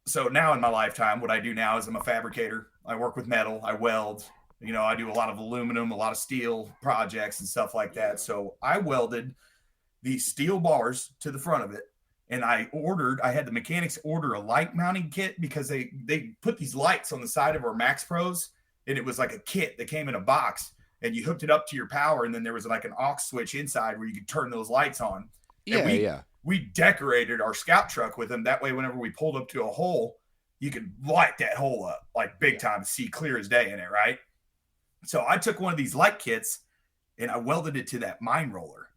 so now in my lifetime, what I do now is I'm a fabricator. I work with metal. I weld. You know, I do a lot of aluminum, a lot of steel projects and stuff like that. So I welded these steel bars to the front of it. And I had the mechanics order a light mounting kit because they put these lights on the side of our Max Pros. And it was like a kit that came in a box, and you hooked it up to your power, and then there was like an aux switch inside where you could turn those lights on. Yeah, we decorated our scout truck with them. That way, whenever we pulled up to a hole, you could light that hole up like big time, see clear as day in it, right? So I took one of these light kits and I welded it to that mine roller.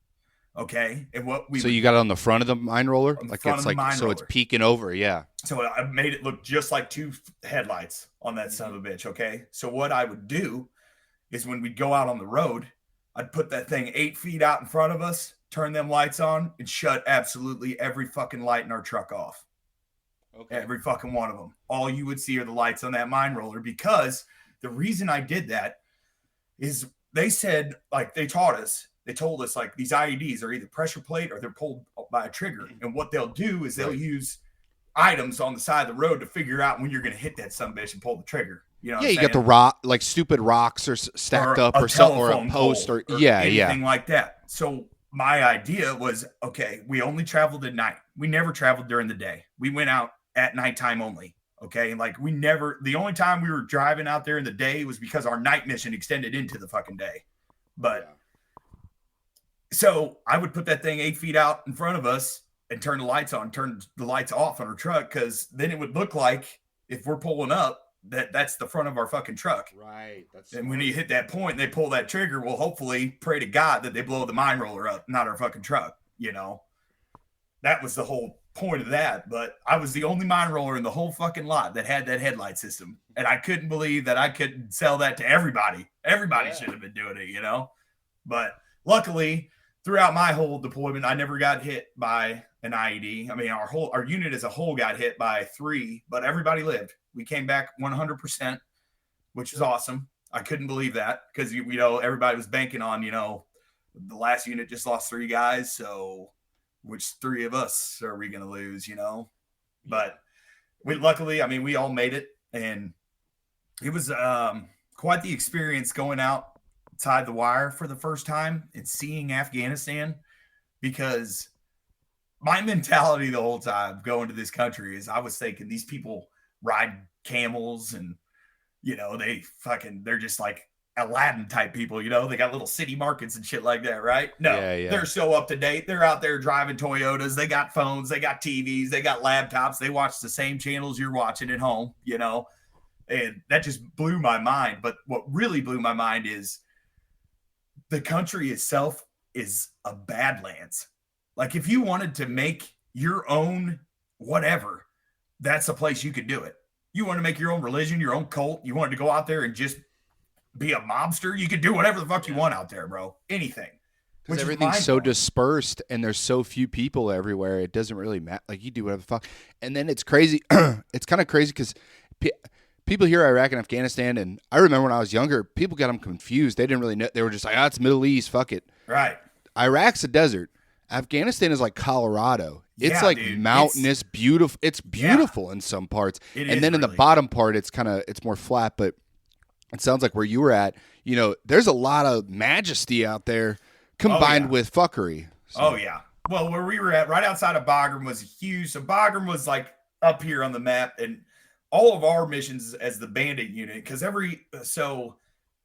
Okay. And so you got it on the front of the mine roller? Like it's like, so roller. It's peeking over. Yeah. So I made it look just like 2 headlights on that son of a bitch. Okay. So what I would do is when we'd go out on the road, I'd put that thing 8 feet out in front of us, turn them lights on, and shut absolutely every fucking light in our truck off. Okay. Every fucking one of them. All you would see are the lights on that mine roller, because the reason I did that is they said, like, they told us, like, these IEDs are either pressure plate or they're pulled by a trigger. And what they'll do is they'll use items on the side of the road to figure out when you're going to hit that sumbitch and pull the trigger. You know, you got the rock, like stupid rocks or stacked up or something, or a post or anything like that. So my idea was, okay, we only traveled at night. We never traveled during the day. We went out at nighttime only. Okay. Like the only time we were driving out there in the day was because our night mission extended into the fucking day. But so I would put that thing 8 feet out in front of us and turn the lights on, turn the lights off on our truck. Cause then it would look like if we're pulling up, that's the front of our fucking truck. Right. And when you hit that point and they pull that trigger, we'll hopefully pray to God that they blow the mine roller up, not our fucking truck. You know, that was the whole point of that. But I was the only mine roller in the whole fucking lot that had that headlight system. And I couldn't believe that I couldn't sell that to everybody. Everybody should have been doing it, you know? But luckily, throughout my whole deployment, I never got hit by an IED. I mean, our unit as a whole got hit by 3, but everybody lived. We came back 100%, which is awesome. I couldn't believe that because, you know, everybody was banking on, you know, the last unit just lost 3 guys. So which 3 of us are we going to lose, you know? But luckily, I mean, we all made it. And it was quite the experience going outside the wire for the first time and seeing Afghanistan, because my mentality the whole time going to this country is I was thinking these people ride camels and, you know, they're just like Aladdin type people, you know, they got little city markets and shit like that, right? No, They're so up to date. They're out there driving Toyotas. They got phones, they got TVs, they got laptops. They watch the same channels you're watching at home, you know, and that just blew my mind. But what really blew my mind is the country itself is a badlands. Like if you wanted to make your own whatever, that's a place you could do it. You want to make your own religion, your own cult. You wanted to go out there and just be a mobster. You could do whatever the fuck you want out there, bro. Anything. Because everything's so dispersed and there's so few people everywhere. It doesn't really matter. Like you do whatever the fuck. And then it's crazy. It's kind of crazy because people hear Iraq and Afghanistan. And I remember when I was younger, people got them confused. They didn't really know. They were just like, it's Middle East. Fuck it. Right. Iraq's a desert. Afghanistan is like Colorado. It's like dude. Mountainous, beautiful. It's beautiful in some parts. And then in the bottom part, it's more flat. But it sounds like where you were at, there's a lot of majesty out there Oh combined yeah. with fuckery. Oh So yeah. Well, where we were at, right outside of Bagram, was huge. So Bagram was like up here on the map, and all of our missions as the bandit unit, because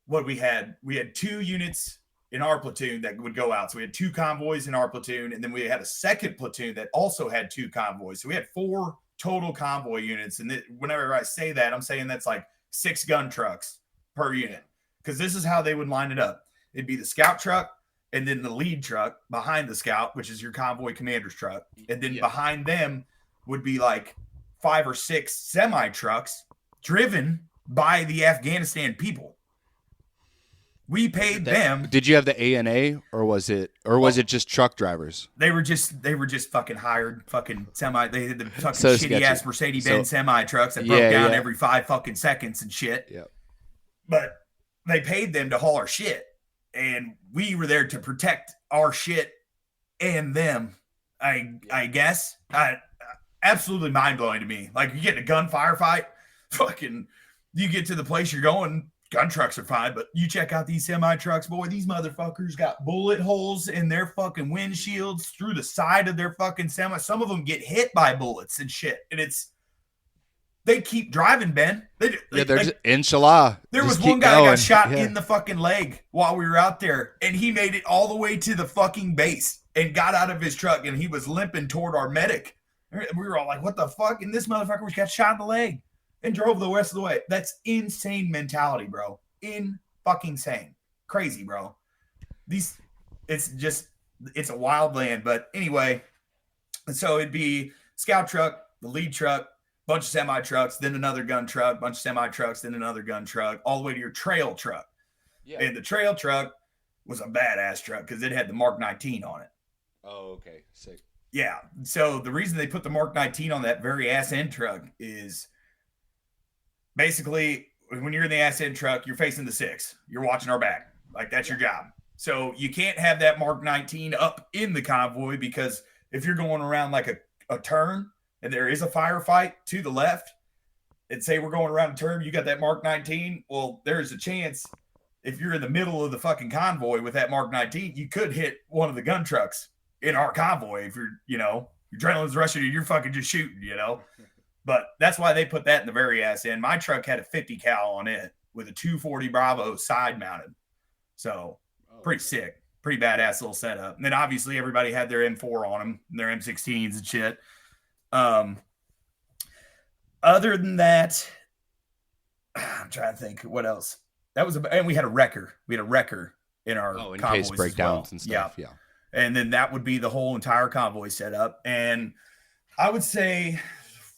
what we had two units in our platoon that would go out. So we had two convoys in our platoon, and then we had a second platoon that also had two convoys. So we had four total convoy units. And whenever I say that, I'm saying that's like 6 gun trucks per unit, because this is how they would line it up. It'd be the scout truck, and then the lead truck behind the scout, which is your convoy commander's truck. And then yeah, behind them would be like 5 or 6 semi trucks driven by the Afghanistan people. We paid them. Did you have the ANA or was it just truck drivers? They were just fucking hired fucking semi. They had the fucking So shitty sketchy. ass Mercedes So Benz semi trucks that broke yeah, down yeah, every 5 fucking seconds and shit. yeah. But they paid them to haul our shit, and we were there to protect our shit and them. I guess. Absolutely mind blowing to me. Like, you get in a gunfire fight, fucking, you get to the place you're going. Gun trucks are fine, but you check out these semi trucks, boy. These motherfuckers got bullet holes in their fucking windshields through the side of their fucking semi. Some of them get hit by bullets and shit, and they keep driving, Ben. Yeah, there's inshallah. There Just was keep one guy that going. got shot Yeah. in the fucking leg while we were out there, and he made it all the way to the fucking base and got out of his truck, and he was limping toward our medic. We were all like, what the fuck? And this motherfucker was got shot in the leg and drove the rest of the way. That's insane mentality, bro. In fucking sane. Crazy, bro. It's a wild land. But anyway, so it'd be scout truck, the lead truck, bunch of semi trucks, then another gun truck, bunch of semi trucks, then another gun truck, all the way to your trail truck. Yeah. And the trail truck was a badass truck because it had the Mark 19 on it. Oh, okay. Sick. Yeah. So the reason they put the Mark 19 on that very ass end truck is basically when you're in the ass end truck, you're facing the 6. You're watching our back. Like, that's your job. So you can't have that Mark 19 up in the convoy, because if you're going around like a turn and there is a firefight to the left, and say we're going around a turn, you got that Mark 19, well, there's a chance if you're in the middle of the fucking convoy with that Mark 19, you could hit one of the gun trucks in our convoy. If your adrenaline's rushing you, you're fucking just shooting. But that's why they put that in the very ass end. My truck had a 50 cal on it with a 240 Bravo side mounted. So pretty sick, pretty badass little setup. And then obviously everybody had their M4 on them, and their M16s and shit. Other than that, I'm trying to think what else. And we had a wrecker. We had a wrecker in our in convoys case breakdowns and stuff. Yeah. Yeah. And then that would be the whole entire convoy setup. And I would say,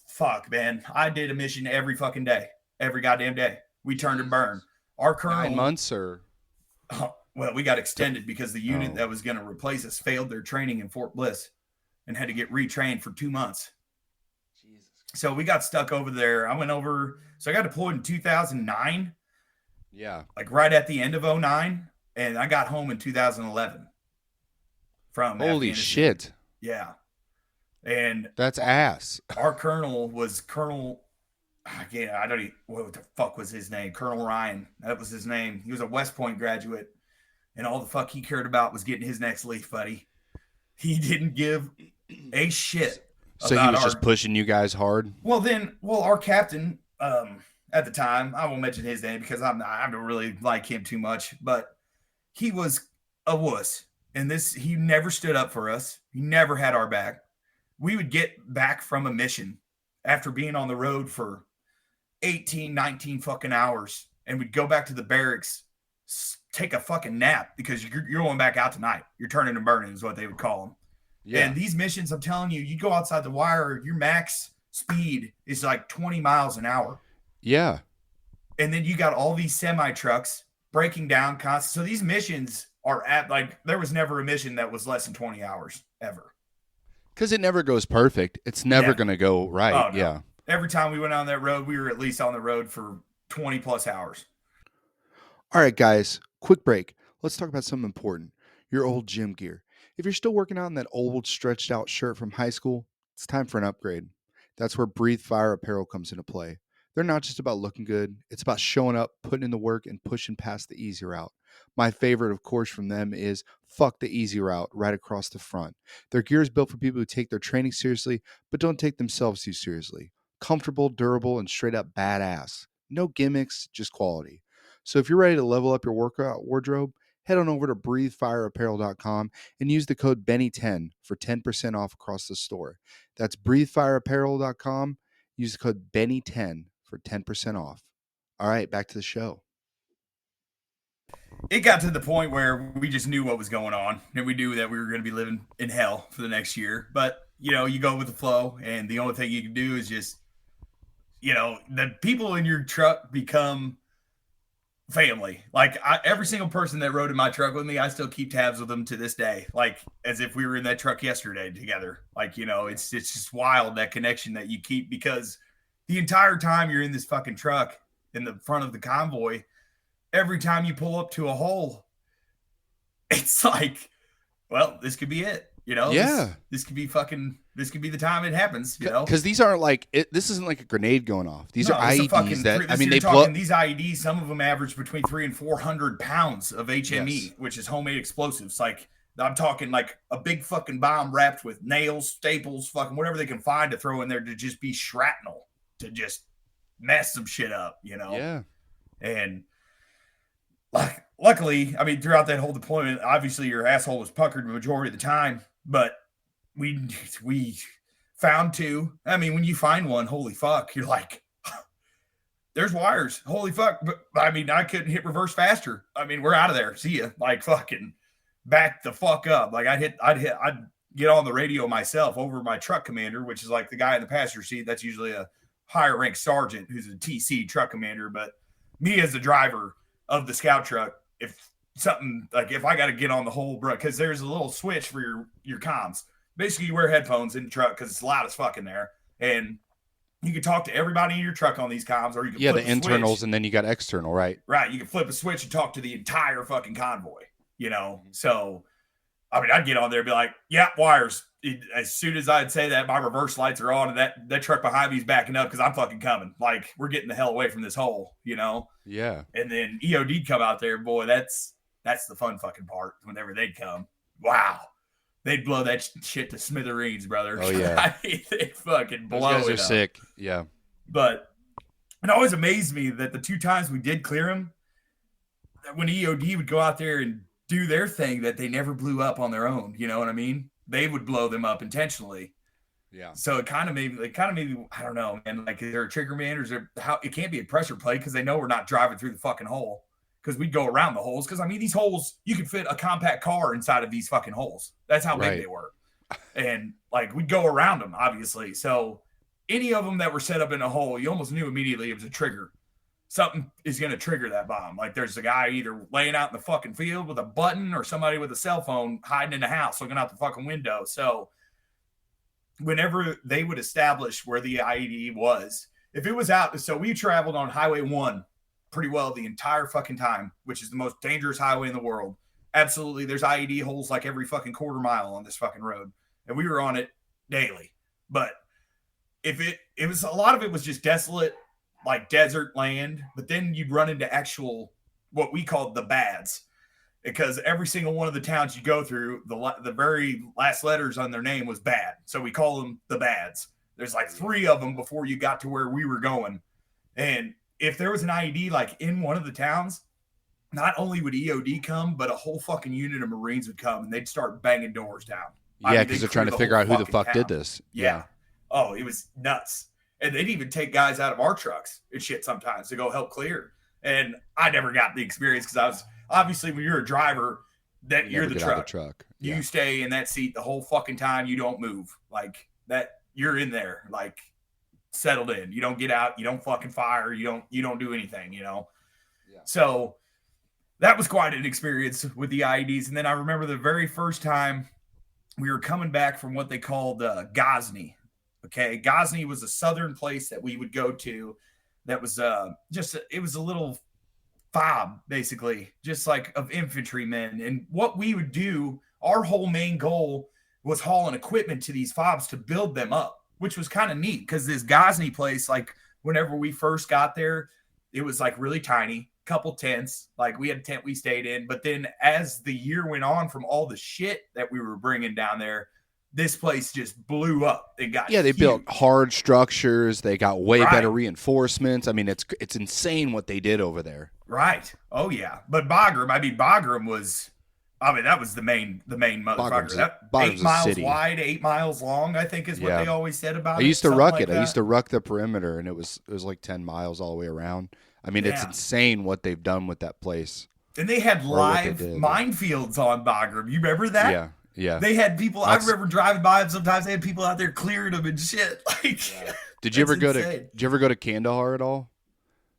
fuck, man, I did a mission every fucking day, every goddamn day. We turned and burned. Our colonel, 9 months or well, we got extended because the unit that was going to replace us failed their training in Fort Bliss and had to get retrained for 2 months. So we got stuck over there. I went over. So I got deployed in 2009. yeah. Like right at the end of 09. And I got home in 2011 from Holy Afghanistan. shit. Yeah. And That's ass. our colonel was Colonel, again, I don't even, what the fuck was his name? Colonel Ryan. That was his name. He was a West Point graduate. And all the fuck he cared about was getting his next leaf, buddy. He didn't give a shit. So he was just pushing you guys hard? Our captain, at the time, I won't mention his name because I don't really like him too much, but he was a wuss. And he never stood up for us. He never had our back. We would get back from a mission after being on the road for 18, 19 fucking hours, and we'd go back to the barracks, take a fucking nap because you're going back out tonight. You're turning and burning is what they would call them. Yeah. And these missions, I'm telling you, you go outside the wire, your max speed is like 20 miles an hour. Yeah. And then you got all these semi trucks breaking down constantly. So these missions are there was never a mission that was less than 20 hours ever. Because it never goes perfect. It's never going to go right. Oh, no. Yeah. Every time we went on that road, we were at least on the road for 20 plus hours. All right, guys, quick break. Let's talk about something important. Your old gym gear. If you're still working out in that old stretched out shirt from high school, it's time for an upgrade. That's where Breathe Fire Apparel comes into play. They're not just about looking good, it's about showing up, putting in the work, and pushing past the easy route. My favorite, of course, from them is fuck the easy route right across the front. Their gear is built for people who take their training seriously, but don't take themselves too seriously. Comfortable, durable, and straight up badass. No gimmicks, just quality. So if you're ready to level up your workout wardrobe, head on over to breathefireapparel.com and use the code Benny10 for 10% off across the store. That's breathefireapparel.com. Use the code Benny10 for 10% off. All right, back to the show. It got to the point where we just knew what was going on, and we knew that we were going to be living in hell for the next year. But you go with the flow, and the only thing you can do is just, the people in your truck become family. Like every single person that rode in my truck with me, I still keep tabs with them to this day, like as if we were in that truck yesterday together. Like it's just wild, that connection that you keep, because the entire time you're in this fucking truck in the front of the convoy, every time you pull up to a hole, it's like, well, this could be it. Yeah. This could be this could be the time it happens, Because these aren't this isn't like a grenade going off. These are it's a IEDs they blow. These IEDs, some of them average between 300 and 400 pounds of HME, Yes. which is homemade explosives. Like, I'm talking like a big fucking bomb wrapped with nails, staples, fucking whatever they can find to throw in there to just be shrapnel, to just mess some shit up, Yeah. And like, luckily, I mean, throughout that whole deployment, obviously your asshole was puckered the majority of the time, but we found two. I mean, when you find one, holy fuck, you're like, there's wires. Holy fuck. But I mean, I couldn't hit reverse faster. I mean, we're out of there. See ya. Like, fucking back the fuck up. Like, I'd get on the radio myself over my truck commander, which is like the guy in the passenger seat. That's usually a higher ranked sergeant who's a TC truck commander. But me as the driver of the scout truck, if I got to get on the whole, bro, because there's a little switch for your comms. Basically, you wear headphones in the truck because it's loud as fuck in there, and you can talk to everybody in your truck on these comms, or you can flip the internals, and then you got external, right? Right, you can flip a switch and talk to the entire fucking convoy. So I mean, I'd get on there and be like, "Yeah, wires." As soon as I'd say that, my reverse lights are on, and that truck behind me is backing up because I'm fucking coming. Like, we're getting the hell away from this hole, Yeah. And then EOD'd come out there, boy. That's the fun fucking part. Whenever they'd come, wow, they'd blow that shit to smithereens, brother. Oh yeah, they'd fucking blow. Those guys it are up. sick. Yeah, but it always amazed me that the two times we did clear them, when EOD would go out there and do their thing, that they never blew up on their own. You know what I mean? They would blow them up intentionally. Yeah. So it kind of made me, I don't know, man. Like, is there a trigger man, or is there it can't be a pressure play because they know we're not driving through the fucking hole, because we'd go around the holes. Because I mean, these holes, you could fit a compact car inside of these fucking holes. That's how big they were. And like, we'd go around them, obviously. So any of them that were set up in a hole, you almost knew immediately it was a trigger. Something is going to trigger that bomb. Like, there's a guy either laying out in the fucking field with a button, or somebody with a cell phone hiding in the house looking out the fucking window. So whenever they would establish where the IED was, if it was out, so we traveled on Highway 1 pretty well the entire fucking time, which is the most dangerous highway in the world. Absolutely, there's IED holes like every fucking quarter mile on this fucking road, and we were on it daily. But if it was, a lot of it was just desolate, like desert land, but then you'd run into actual, what we called the bads, because every single one of the towns you go through, the very last letters on their name was bad. So we call them the bads. There's like 3 of them before you got to where we were going. And if there was an IED like in one of the towns, not only would EOD come, but a whole fucking unit of Marines would come, and they'd start banging doors down. Yeah, because they're trying to figure out who the fuck did this. Yeah. Oh, it was nuts. And they'd even take guys out of our trucks and shit sometimes to go help clear. And I never got the experience, because I was, obviously, when you're a driver, that you're the truck. Yeah. You stay in that seat the whole fucking time. You don't move. Like that, you're in there, like settled in. You don't get out. You don't fucking fire. You don't do anything, Yeah. So that was quite an experience with the IEDs. And then I remember the very first time we were coming back from what they called Ghazni. Okay. Ghazni was a southern place that we would go to. That was it was a little fob, basically, just like of infantrymen. And what we would do, our whole main goal was hauling equipment to these fobs to build them up, which was kind of neat, because this Ghazni place, like whenever we first got there, it was like really tiny, couple tents. Like we had a tent we stayed in. But then as the year went on from all the shit that we were bringing down there, this place just blew up. It got Yeah, they built huge. hard structures. They got way better Right. reinforcements. I mean, it's insane what they did over there. Right. Oh yeah. But Bagram was that was the main motherfucker. That Bottom's eight a miles city. wide, 8 miles long, I think is what Yeah. they always said about I it. used to Something ruck like it. I used that. to ruck the perimeter, and it was like 10 miles all the way around. I mean, it's Yeah. insane what they've done with that place And they had or what they live did. minefields on Bagram. You remember that? Yeah, yeah. They had people. I That's- remember driving by them. Sometimes they had people out there clearing them and shit. Like, Did you ever that's go insane. to? Did you ever go to Kandahar at all?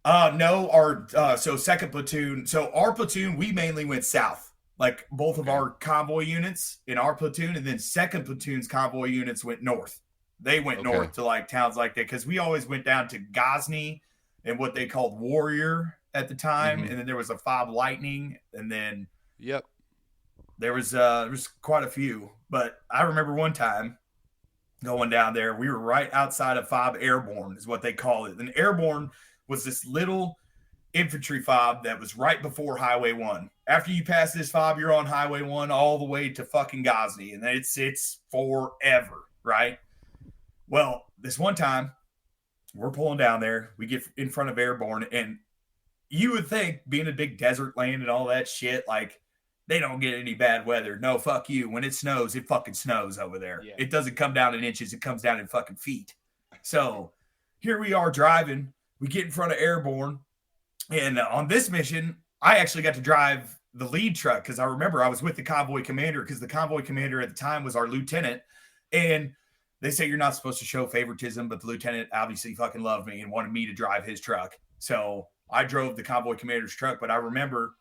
No, our so second platoon. So our platoon, we mainly went south. Like both of our convoy units in our platoon, and then second platoon's convoy units went north. They went Okay. north to like towns like that because we always went down to Ghazni and what they called Warrior at the time, Mhm. and then there was a Fob Lightning, and then Yep. there was quite a few. But I remember one time going down there. We were right outside of Fob Airborne, is what they call it. And Airborne was this little infantry fob that was right before Highway 1. After you pass this fob, you're on Highway 1 all the way to fucking Ghazni. And it's forever, right? Well, this one time, we're pulling down there. We get in front of Airborne, and you would think, being a big desert land and all that shit, like, they don't get any bad weather. No, fuck you. When it snows, it fucking snows over there. Yeah. It doesn't come down in inches. It comes down in fucking feet. So here we are driving. We get in front of Airborne. And on this mission, I actually got to drive the lead truck because I remember I was with the convoy commander because the convoy commander at the time was our lieutenant. And they say you're not supposed to show favoritism, but the lieutenant obviously fucking loved me and wanted me to drive his truck. So I drove the convoy commander's truck. But I remember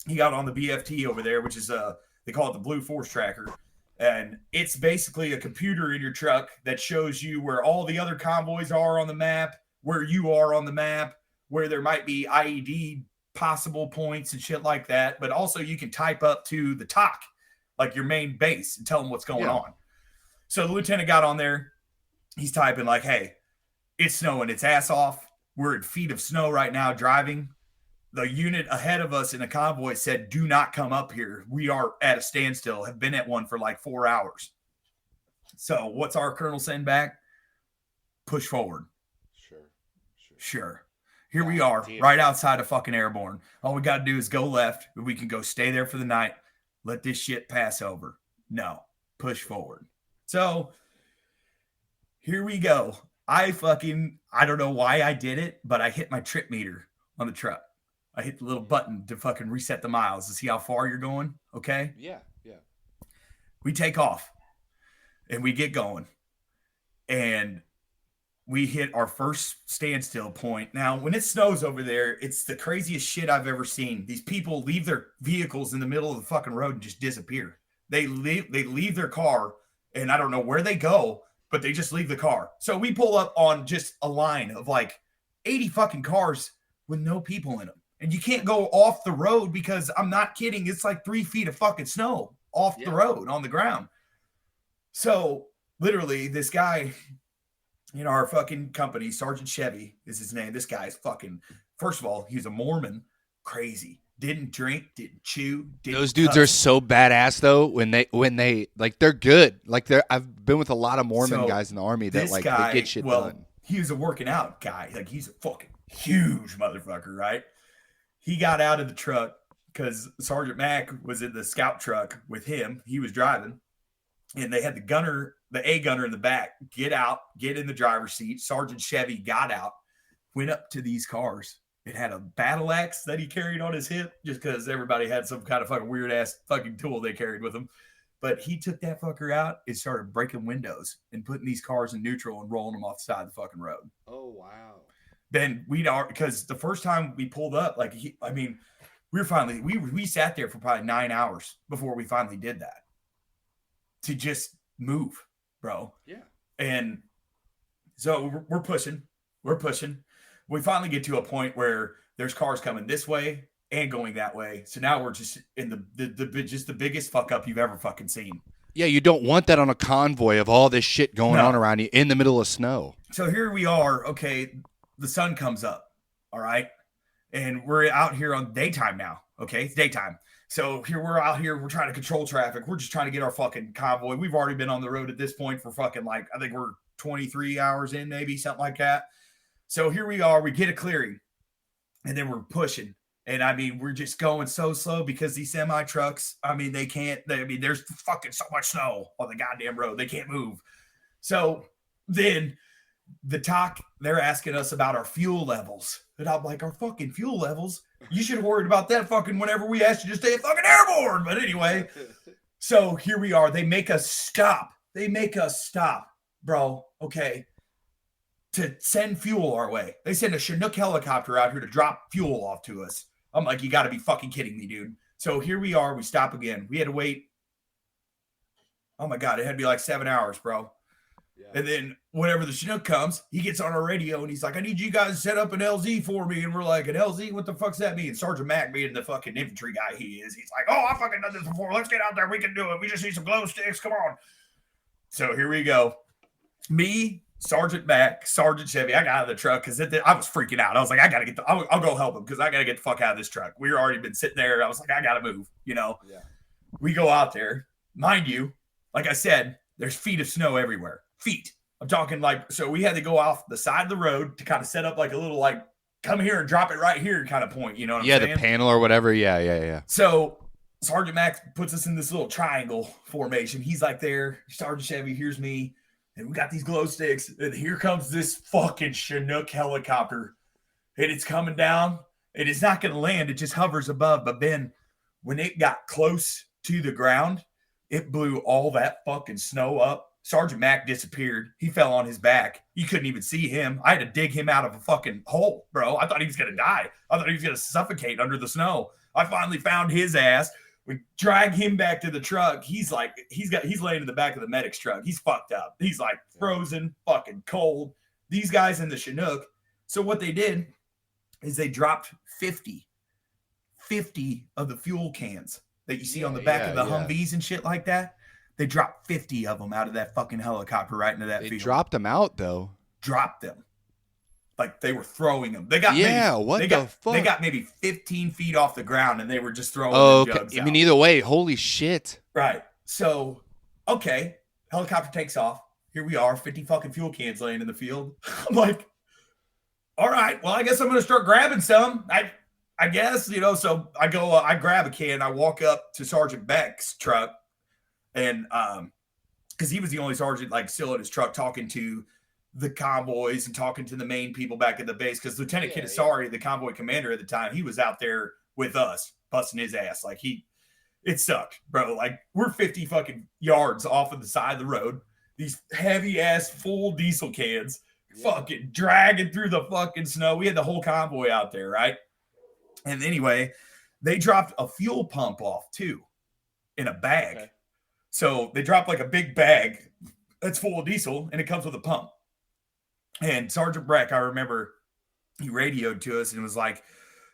he got on the BFT over there, which is they call it the Blue Force Tracker. And it's basically a computer in your truck that shows you where all the other convoys are on the map, where you are on the map, where there might be IED possible points and shit like that. But also you can type up to the TOC, like your main base, and tell them what's going on. So the lieutenant got on there. He's typing like, hey, it's snowing its ass off. We're in feet of snow right now driving. The unit ahead of us in a convoy said, do not come up here. We are at a standstill, have been at one for like 4 hours. So what's our colonel saying back? Push forward. Sure. Here we are, right outside of fucking Airborne. All we got to do is go left. We can go stay there for the night. Let this shit pass over. No, push forward. So here we go. I don't know why I did it, but I hit my trip meter on the truck. I hit the little button to fucking reset the miles to see how far you're going. Okay. Yeah. We take off and we get going. And we hit our first standstill point. Now, when it snows over there, it's the craziest shit I've ever seen. These people leave their vehicles in the middle of the fucking road and just disappear. They leave their car, and I don't know where they go, but they just leave the car. So we pull up on just a line of like 80 fucking cars with no people in them. And you can't go off the road because I'm not kidding. It's like 3 feet of fucking snow off the road on the ground. So literally this guy in our fucking company, Sergeant Chevy is his name. This guy's fucking, first of all, he's a Mormon, crazy. Didn't drink, didn't chew. Those dudes are so badass though. When they like, they're good. Like I've been with a lot of Mormon guys in the army that like they get shit done. He was a working out guy. Like he's a fucking huge motherfucker, right? He got out of the truck because Sergeant Mack was in the scout truck with him. He was driving, and they had the A gunner in the back, get out, get in the driver's seat. Sergeant Chevy got out, went up to these cars. It had a battle axe that he carried on his hip just because everybody had some kind of fucking weird ass fucking tool they carried with them. But he took that fucker out and started breaking windows and putting these cars in neutral and rolling them off the side of the fucking road. Oh, wow. Then because the first time we pulled up, like, we sat there for probably 9 hours before we finally did that to just move, bro. Yeah. And so we're pushing. We finally get to a point where there's cars coming this way and going that way. So now we're just in the biggest fuck up you've ever fucking seen. Yeah, you don't want that on a convoy of all this shit going on around you in the middle of snow. So here we are. Okay, the sun comes up. All right. And we're out here on daytime now. Okay. It's daytime. So here we're out here. We're trying to control traffic. We're just trying to get our fucking convoy. We've already been on the road at this point for fucking like, I think we're 23 hours in, maybe something like that. So here we are. We get a clearing and then we're pushing. And I mean, we're just going so slow because these semi trucks, I mean, there's fucking so much snow on the goddamn road. They can't move. So then the talk, they're asking us about our fuel levels. And I'm like, our fucking fuel levels? You should have worried about that fucking whenever we asked you to stay fucking airborne. But anyway, so here we are. They make us stop. Bro. Okay. To send fuel our way. They send a Chinook helicopter out here to drop fuel off to us. I'm like, you got to be fucking kidding me, dude. So here we are. We stop again. We had to wait. Oh my God. It had to be like 7 hours, bro. Yeah. And then whenever the Chinook comes, he gets on our radio and he's like, I need you guys to set up an LZ for me. And we're like, an LZ? What the fuck's that mean? Sergeant Mack, being the fucking infantry guy he is, he's like, oh, I fucking done this before. Let's get out there. We can do it. We just need some glow sticks. Come on. So here we go. Me, Sergeant Mack, Sergeant Chevy. I got out of the truck because I was freaking out. I was like, I got to get I'll go help him because I got to get the fuck out of this truck. We were already been sitting there. I was like, I got to move, Yeah. We go out there. Mind you, like I said, there's feet of snow everywhere. Feet. I'm talking like, so we had to go off the side of the road to kind of set up like a little, like, come here and drop it right here kind of point. You know what I'm saying? Yeah, the panel or whatever. Yeah. So Sergeant Max puts us in this little triangle formation. He's like there. Sergeant Chevy, here's me. And we got these glow sticks. And here comes this fucking Chinook helicopter. And it's coming down. And it's not going to land. It just hovers above. But then when it got close to the ground, it blew all that fucking snow up. Sergeant Mack disappeared. He fell on his back. You couldn't even see him. I had to dig him out of a fucking hole, bro. I thought he was going to die. I thought he was going to suffocate under the snow. I finally found his ass. We drag him back to the truck. He's laying in the back of the medic's truck. He's fucked up. He's like frozen, fucking cold. These guys in the Chinook. So what they did is they dropped 50 of the fuel cans that you see on the back of the Humvees and shit like that. They dropped 50 of them out of that fucking helicopter right into that field. They dropped them out, though. Dropped them. Like they were throwing them. They got fuck? They got maybe 15 feet off the ground and they were just throwing them jugs out. I mean, either way, holy shit. Right. So, okay, helicopter takes off. Here we are, 50 fucking fuel cans laying in the field. I'm like, all right, well, I guess I'm going to start grabbing some. I guess, so I go, I grab a can. I walk up to Sergeant Beck's truck. And because he was the only sergeant like still in his truck talking to the convoys and talking to the main people back at the base. Because Lieutenant Kitasari, the convoy commander at the time, he was out there with us busting his ass. Like it sucked, bro. Like we're 50 fucking yards off of the side of the road. These heavy ass full diesel cans fucking dragging through the fucking snow. We had the whole convoy out there, right? And anyway, they dropped a fuel pump off too in a bag. Okay. So they dropped like a big bag that's full of diesel and it comes with a pump. And Sergeant Breck, I remember he radioed to us and was like,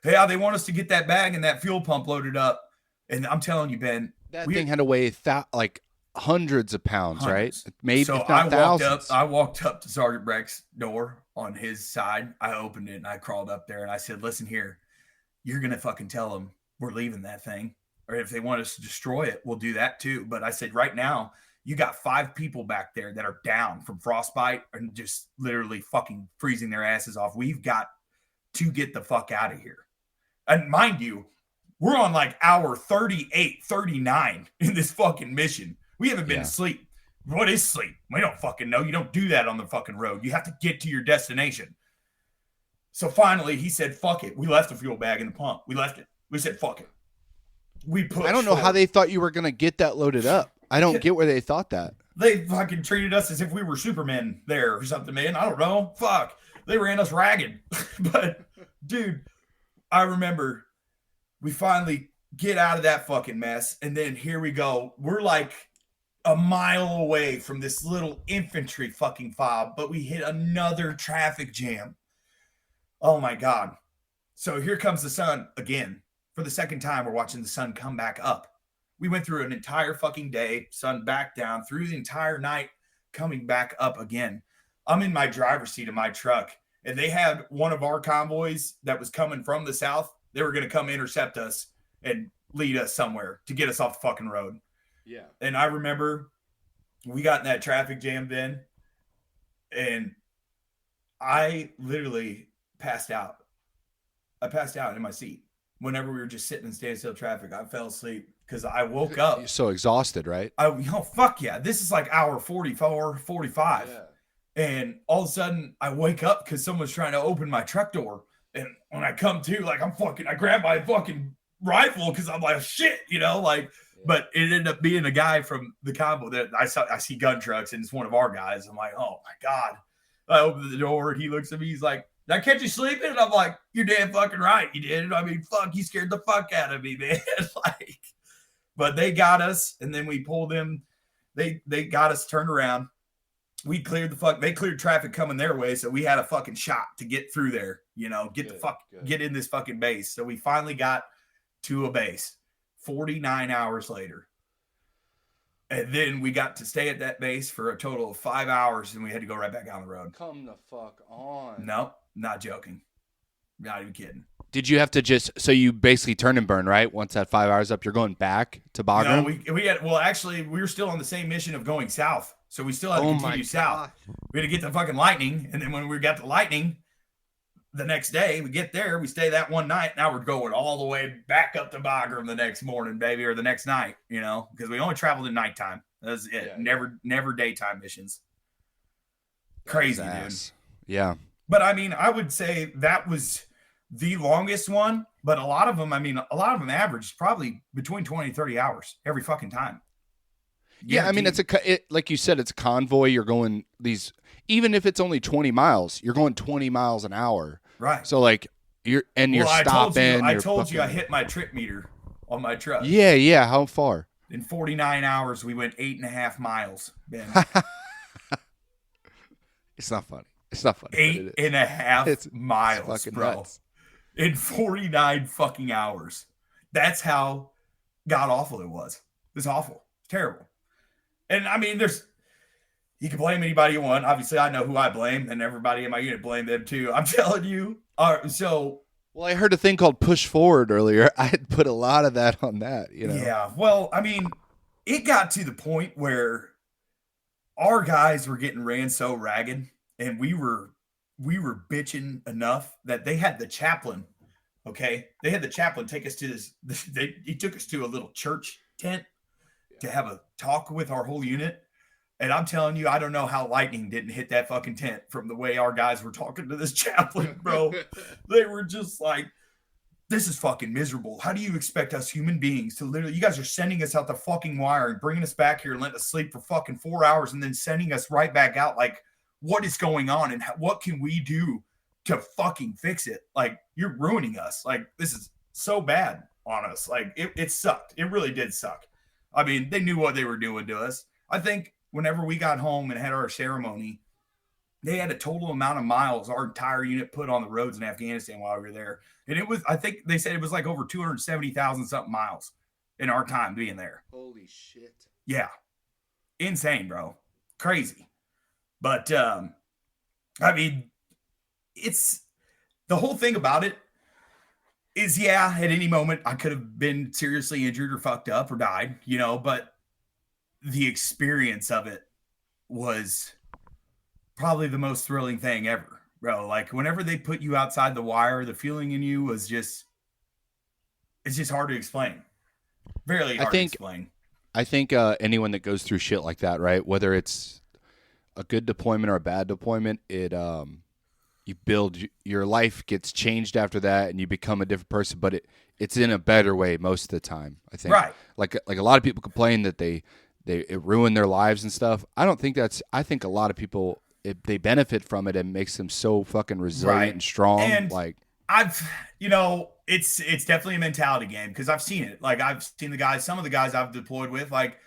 hey, they want us to get that bag and that fuel pump loaded up. And I'm telling you, Ben, that thing had to weigh like hundreds of pounds, right? Maybe so if not thousands. I walked up to Sergeant Breck's door on his side. I opened it and I crawled up there and I said, listen here, you're going to fucking tell them we're leaving that thing. Or if they want us to destroy it, we'll do that too. But I said, right now, you got 5 people back there that are down from frostbite and just literally fucking freezing their asses off. We've got to get the fuck out of here. And mind you, we're on like hour 38, 39 in this fucking mission. We haven't been asleep. What is sleep? We don't fucking know. You don't do that on the fucking road. You have to get to your destination. So finally, he said, fuck it. We left the fuel bag in the pump. We left it. We said, fuck it. I don't know how they thought you were going to get that loaded up. I don't get where they thought that. They fucking treated us as if we were Supermen there or something, man. I don't know. Fuck. They ran us ragged. But, dude, I remember we finally get out of that fucking mess. And then here we go. We're like a mile away from this little infantry fucking fob, but we hit another traffic jam. Oh, my God. So here comes the sun again. For the second time, we're watching the sun come back up. We went through an entire fucking day, sun back down, through the entire night, coming back up again. I'm in my driver's seat of my truck, and they had one of our convoys that was coming from the south. They were going to come intercept us and lead us somewhere to get us off the fucking road. Yeah. And I remember we got in that traffic jam then, and I literally passed out. I passed out in my seat whenever we were just sitting in standstill traffic. I fell asleep because I woke up. You're so exhausted, right? Fuck yeah. This is like hour 44, 45. Yeah. And all of a sudden I wake up because someone's trying to open my truck door. And when I come to, like, I grab my fucking rifle because I'm like, shit, but it ended up being a guy from the convoy that I see gun trucks, and it's one of our guys. I'm like, oh my God. I open the door and he looks at me. He's like, did I catch you sleeping? And I'm like, you're damn fucking right. You did. I mean, fuck, you scared the fuck out of me, man. But they got us, and then we pulled them. They got us turned around. They cleared traffic coming their way. So we had a fucking shot to get through there, get in this fucking base. So we finally got to a base 49 hours later. And then we got to stay at that base for a total of 5 hours, and we had to go right back on the road. Come the fuck on. Nope, not joking. Not even kidding. Did you have to so you basically turn and burn, right? Once that 5 hours up, you're going back to Bagram? No, actually, we were still on the same mission of going south. So we still had to continue south. We had to get the fucking lightning. And then when we got the lightning, the next day, we get there, we stay that one night. Now we're going all the way back up to Bagram the next morning, baby, or the next night, because we only traveled at nighttime. That's it. Yeah. Never daytime missions. Crazy, dude. Yeah. But I mean, I would say that was the longest one, but a lot of them averaged probably between 20 and 30 hours every fucking time. Yeah, I mean, like you said, it's a convoy. You're going even if it's only 20 miles, you're going 20 miles an hour. Right. So like you're stopping. I told you I hit my trip meter on my truck. Yeah. How far? In 49 hours, we went 8.5 miles, Ben. It's not funny. 8.5 miles, bro. Nuts. In 49 fucking hours. That's how god awful it was. It's awful. It's terrible. And I mean, you can blame anybody you want. Obviously, I know who I blame, and everybody in my unit blame them too. I'm telling you. Well, I heard a thing called push forward earlier. I had put a lot of that on that, Yeah. Well, I mean, it got to the point where our guys were getting ran so ragged, and we were bitching enough that they had the chaplain. Okay, they had the chaplain take us to this. He took us to a little church tent to have a talk with our whole unit. And I'm telling you, I don't know how lightning didn't hit that fucking tent from the way our guys were talking to this chaplain, bro. They were just like, this is fucking miserable. How do you expect us human beings to literally, you guys are sending us out the fucking wire and bringing us back here and letting us sleep for fucking 4 hours and then sending us right back out. Like, what is going on and what can we do to fucking fix it? Like, you're ruining us. Like, this is so bad on us. Like, it sucked. It really did suck. I mean, they knew what they were doing to us. I think whenever we got home and had our ceremony, they had a total amount of miles our entire unit put on the roads in Afghanistan while we were there. And it was, I think they said it was like over 270,000 something miles in our time being there. Holy shit. Yeah. Insane, bro. Crazy. But, I mean, it's the whole thing about it is, at any moment I could have been seriously injured or fucked up or died, but the experience of it was probably the most thrilling thing ever, bro. Like, whenever they put you outside the wire, the feeling in you was it's just hard to explain. Very hard to explain. I think anyone that goes through shit like that, right, whether it's a good deployment or a bad deployment, you build, your life gets changed after that and you become a different person, but it's in a better way most of the time, I think. Right. Like a lot of people complain that it ruined their lives and stuff. I don't think I think a lot of people, they benefit from it and makes them so fucking resilient and strong. And like, it's definitely a mentality game because I've seen it. Like, I've seen some of the guys I've deployed with, like,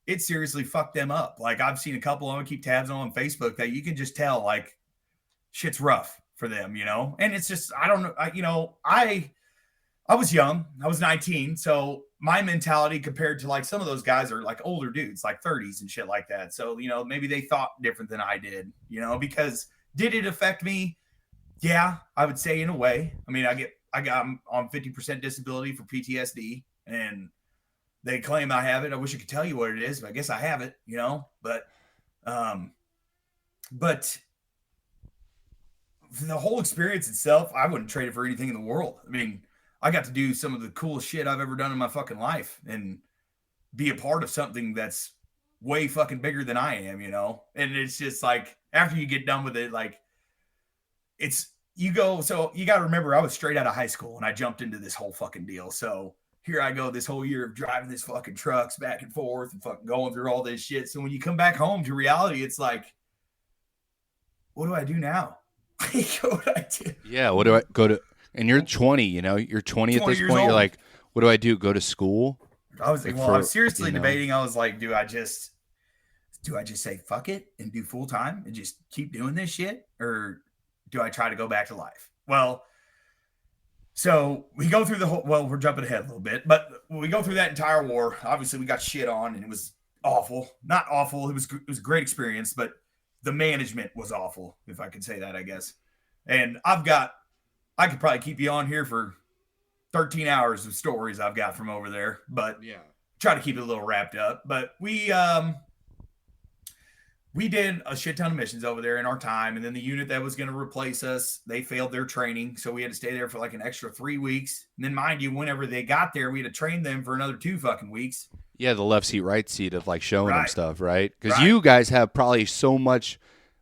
it seriously fucked them up. Like, I've seen a couple of them, keep tabs on Facebook, that you can just tell, like, shit's rough for them, and it's just, I don't know. I was young. I was 19. So my mentality compared to like some of those guys are like older dudes, like 30s and shit like that. So, maybe they thought different than I did, because did it affect me? Yeah, I would say in a way. I mean, I got I'm on 50% disability for PTSD, and they claim I have it. I wish I could tell you what it is, but I guess I have it, you know. Um, but the whole experience itself, I wouldn't trade it for anything in the world. I mean, I got to do some of the coolest shit I've ever done in my fucking life, and be a part of something that's way fucking bigger than I am, you know. And it's just like after you get done with it, like it's you go. So you got to remember, I was straight out of high school and I jumped into this whole fucking deal. So here I go, this whole year of driving this fucking trucks back and forth and fucking going through all this shit. So when you come back home to reality, it's like, what do I do now? What do I do? Yeah, what do I go to? And you're 20, you know, you're 20 at 20 this years point. You're old. like, what do I do? Go to school? I was Like like, well, I for, was seriously you know, debating. I was like, do I just say fuck it and do full time and just keep doing this shit, or do I try to go back to life? Well, so we go through the whole. Well, we're jumping ahead a little bit, but we go through that entire war. Obviously, we got shit on, and it was awful. Not awful. It was a great experience, but the management was awful, if I could say that, I guess. And I could probably keep you on here for 13 hours of stories I've got from over there, but yeah. try to keep it a little wrapped up. But we did a shit ton of missions over there in our time, and then the unit that was going to replace us, they failed their training, so we had to stay there for like an extra 3 weeks. And then, mind you, whenever they got there, we had to train them for another 2 fucking weeks. Yeah, the left seat, right seat of like showing them Right. stuff, right? Because Right. you guys have probably so much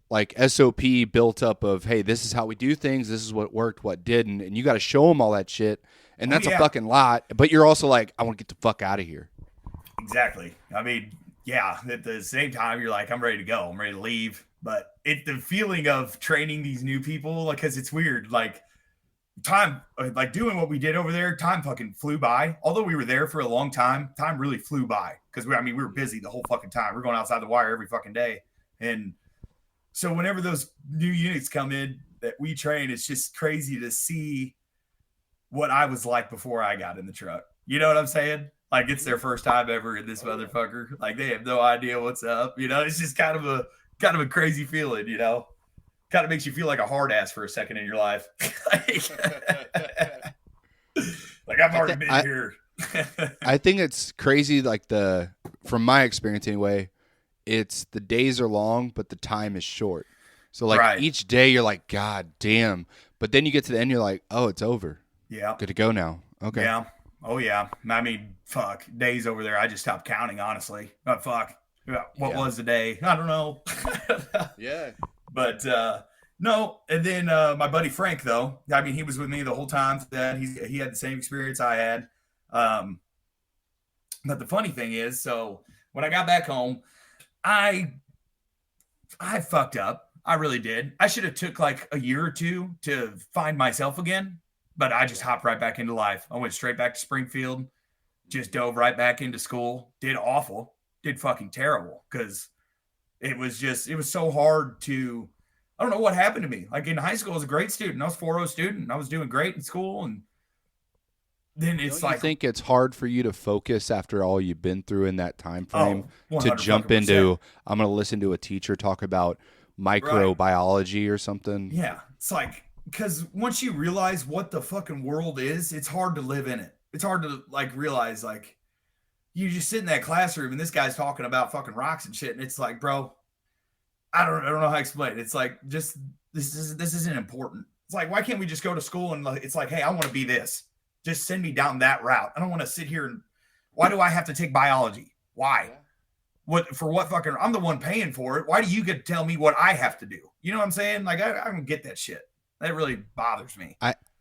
like SOP built up of, hey, this is how we do things. This is what worked, what didn't. And you got to show them all that shit. And Oh, that's a yeah. fucking lot. But you're also like, I want to get the fuck out of here. Exactly. I mean, yeah. At the same time, you're like, I'm ready to go. I'm ready to leave. But the feeling of training these new people, like, because it's weird. Like time, like doing what we did over there, time fucking flew by. Although we were there for a long time, time really flew by because we were busy the whole fucking time. We're going outside the wire every fucking day, and so whenever those new units come in that we train, it's just crazy to see what I was like before I got in the truck. You know what I'm saying? Like it's their first time ever in this motherfucker. Like they have no idea what's up. You know, it's just kind of a crazy feeling, you know? Kind of makes you feel like a hard ass for a second in your life. Like I've already been here. I think it's crazy, like from my experience anyway, it's the days are long, but the time is short. So like Right. each day you're like, God damn. But then you get to the end, you're like, oh, it's over. Yeah. Good to go now. Okay. Yeah. Oh yeah. I mean, fuck. Days over there, I just stopped counting, honestly. But fuck. What was the day? I don't know. Yeah. But no. And then my buddy Frank, though, I mean, he was with me the whole time. That he had the same experience I had. But the funny thing is, so when I got back home, I fucked up. I really did. I should have took like a year or two to find myself again, but I just hopped right back into life. I went straight back to Springfield, just dove right back into school. Did awful, did fucking terrible because it was so hard to. I don't know what happened to me. Like in high school, I was a great student. I was 4.0 student. I was doing great in school, and then it's Don't you like, think it's hard for you to focus after all you've been through in that time frame oh, to 100%. jump into, I'm going to listen to a teacher talk about microbiology or something? Yeah, it's like because once you realize what the fucking world is, it's hard to live in it. It's hard to like realize like you just sit in that classroom and this guy's talking about fucking rocks and shit, and it's like, bro, I don't know how to explain it. It's like just this isn't important. It's like why can't we just go to school and it's like, hey, I want to be this. Just send me down that route. I don't want to sit here and why do I have to take biology? Why? What for what fucking I'm the one paying for it. Why do you get to tell me what I have to do? You know what I'm saying? Like I don't get that shit. That really bothers me.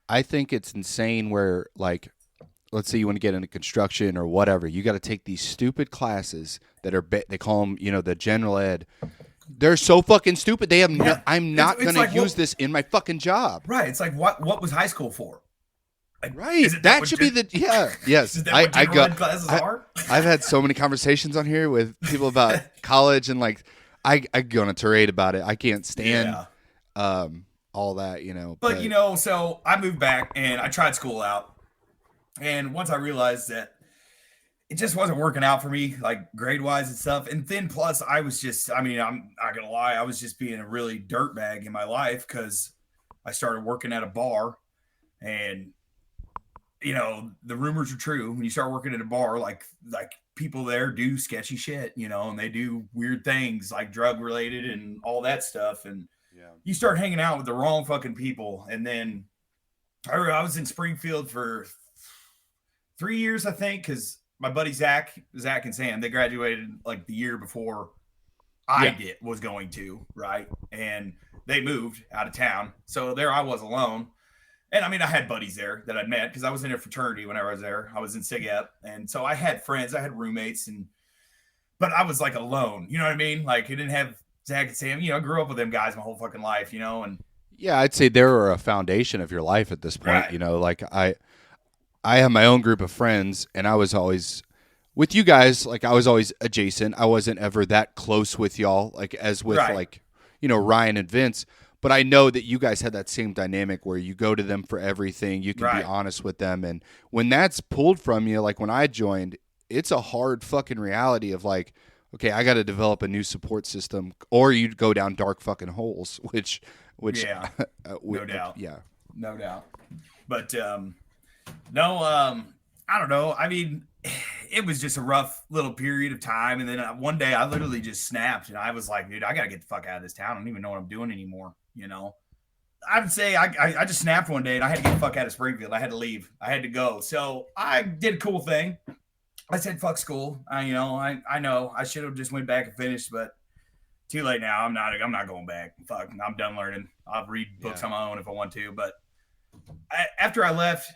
I think it's insane where, like, let's say you want to get into construction or whatever, you got to take these stupid classes that are they call them, you know, the general ed. They're so fucking stupid. They have I'm not It's going to like, use this in my fucking job. Right. It's like what was high school for? Like, Right. That should be the yes. Is that what general ed classes are? I've had so many conversations on here with people about college and like I go on a tirade about it. I can't stand all that, you know. But you know, so I moved back and I tried school out. And once I realized that it just wasn't working out for me, like grade wise and stuff. And then plus I was just, I mean, I'm not gonna lie, I was just being a really dirtbag in my life because I started working at a bar, and the rumors are true. When you start working at a bar, like people there do sketchy shit, and they do weird things like drug related and all that stuff. And Yeah. you start hanging out with the wrong fucking people. And then I was in Springfield for 3 years, I think, because my buddy Zach and Sam, they graduated like the year before I was going to, right? And they moved out of town. So there I was alone. And I mean, I had buddies there that I'd met because I was in a fraternity whenever I was there. I was in SIGEP. And so I had friends, I had roommates, but I was like alone. You know what I mean? Like, I didn't have Zach and Sam. I grew up with them guys my whole fucking life, and Yeah, I'd say they were a foundation of your life at this point. Right. Like I have my own group of friends, and I was always with you guys. Like I was always adjacent. I wasn't ever that close with y'all, like as with Right. like Ryan and Vince. But I know that you guys had that same dynamic where you go to them for everything. You can Right. be honest with them, and when that's pulled from you, like when I joined, it's a hard fucking reality of like, okay, I got to develop a new support system, or you go down dark fucking holes, which Yeah. No doubt. yeah. No doubt. But no, I don't know. I mean, it was just a rough little period of time. And then one day I literally just snapped, and I was like, dude, I got to get the fuck out of this town. I don't even know what I'm doing anymore. I would say I just snapped one day, and I had to get the fuck out of Springfield. I had to leave. I had to go. So I did a cool thing. I said, fuck school. I know I should have just went back and finished, but too late now. I'm not going back. Fuck, I'm done learning. I'll read books on my own if I want to. But after I left,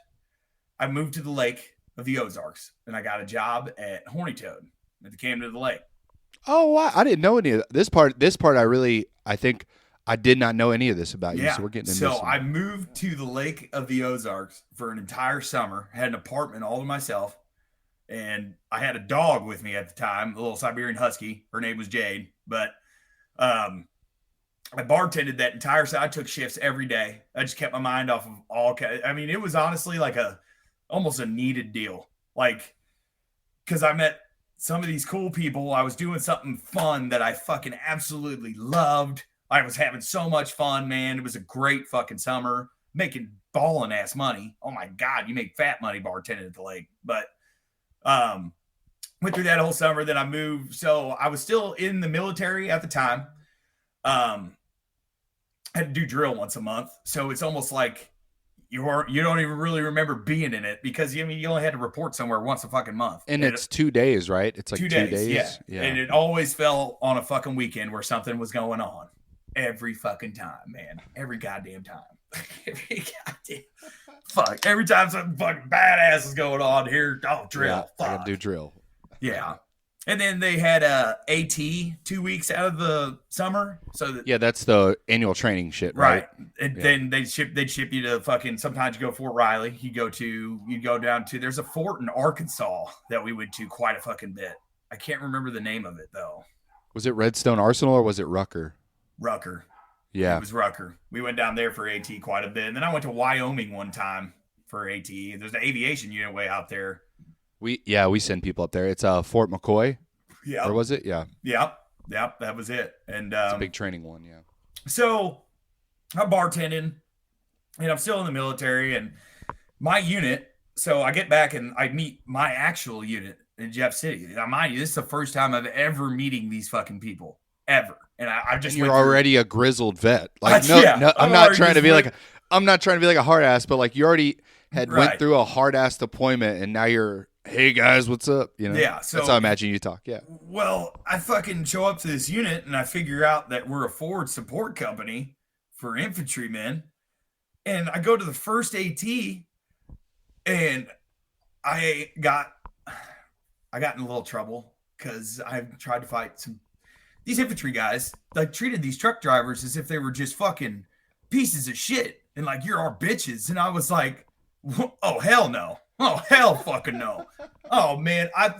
I moved to the lake of the Ozarks, and I got a job at Horny Toad at the Camden of the Lake. Oh, wow. I didn't know any of this part. This part, I think I did not know any of this about you. Yeah. So we're getting into So this. I moved to the Lake of the Ozarks for an entire summer. Had an apartment all to myself, and I had a dog with me at the time, a little Siberian Husky. Her name was Jade, but I bartended that entire side. I took shifts every day. I just kept my mind off of all. I mean, it was honestly like almost a needed deal. Like, because I met some of these cool people. I was doing something fun that I fucking absolutely loved. I was having so much fun, man. It was a great fucking summer, making balling ass money. Oh my God, you make fat money bartending at the lake. But went through that whole summer. Then I moved. So I was still in the military at the time. Had to do drill once a month. So it's almost like you don't even really remember being in it because you only had to report somewhere once a fucking month. And it's 2 days, right? It's like 2 days. Yeah. And it always fell on a fucking weekend where something was going on. Every fucking time, man. Every goddamn time. Fuck. Every time something fucking badass is going on here, drill. Yeah, Fuck. I gotta do drill. Yeah. And then they had AT 2 weeks out of the summer. So that's the annual training shit, right? And then they'd ship you to fucking, sometimes you go to Fort Riley. You'd go down to, there's a fort in Arkansas that we went to quite a fucking bit. I can't remember the name of it though. Was it Redstone Arsenal or was it Rucker? Rucker. Yeah. It was Rucker. We went down there for AT quite a bit. And then I went to Wyoming one time for AT. There's an aviation unit way out there. We send people up there. It's Fort McCoy. Yeah. Or was it? Yeah. Yep. That was it. And it's a big training one. Yeah. So I'm bartending, and I'm still in the military, and my unit. So I get back and I meet my actual unit in Jeff City. Now, mind you, this is the first time I've ever meeting these fucking people ever. And I just you're already a grizzled vet. Like I'm not trying to be like a hard ass, but like you already went through a hard ass deployment, and now you're, hey guys, what's up? Yeah. So that's how I imagine you talk. Yeah. Well, I fucking show up to this unit, and I figure out that we're a forward support company for infantrymen, and I go to the first AT, and I got in a little trouble because I tried to fight these infantry guys, like, treated these truck drivers as if they were just fucking pieces of shit and like, you're our bitches. And I was like, oh hell no. Oh hell fucking no. Oh man, a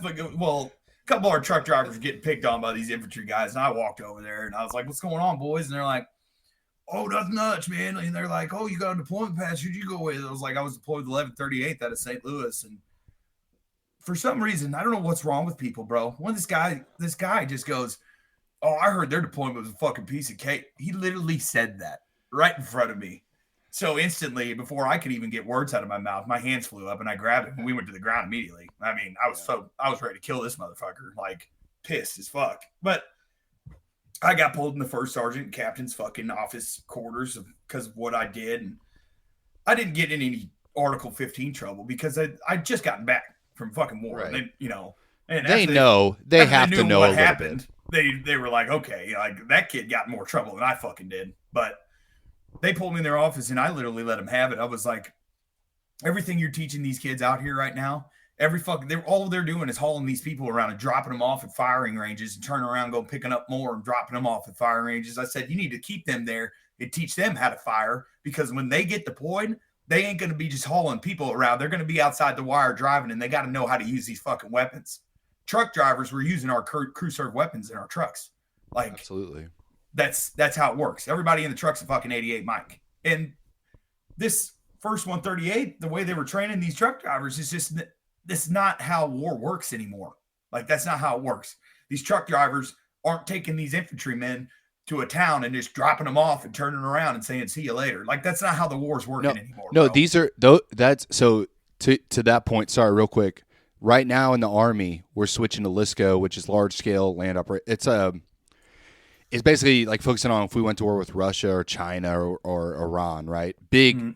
couple of our truck drivers were getting picked on by these infantry guys, and I walked over there and I was like, what's going on, boys? And they're like, oh, nothing much, man. And they're like, oh, you got a deployment pass, who'd you go with? I was like, I was deployed with 1138th out of St. Louis. And for some reason, I don't know what's wrong with people, bro. When this guy just goes, oh, I heard their deployment was a fucking piece of cake. He literally said that right in front of me. So instantly, before I could even get words out of my mouth, my hands flew up and I grabbed him and we went to the ground immediately. I mean, I was ready to kill this motherfucker, like pissed as fuck. But I got pulled in the first sergeant captain's fucking office quarters because of what I did, and I didn't get in any Article 15 trouble because I just gotten back from fucking war, Right. and and They know. They have to know what a little happened. bit. They were like, okay, like that kid got more trouble than I fucking did, but they pulled me in their office and I literally let them have it. I was like, everything you're teaching these kids out here right now, all they're doing is hauling these people around and dropping them off at firing ranges and turning around, go picking up more and dropping them off at firing ranges. I said, you need to keep them there and teach them how to fire, because when they get deployed, they ain't going to be just hauling people around. They're going to be outside the wire driving, and they got to know how to use these fucking weapons. Truck drivers were using our crew serve weapons in our trucks. Like, Absolutely. That's how it works. Everybody in the truck's a fucking 88 Mike. And this first 138, the way they were training these truck drivers is just, this is not how war works anymore. Like, that's not how it works. These truck drivers aren't taking these infantrymen to a town and just dropping them off and turning around and saying, see you later. Like, that's not how the war's working anymore. No, bro. these are, though, that's, so to that point, sorry, real quick. Right now in the Army, we're switching to LISCO, which is large scale land operation. It's basically like focusing on if we went to war with Russia or China or Iran, right? Big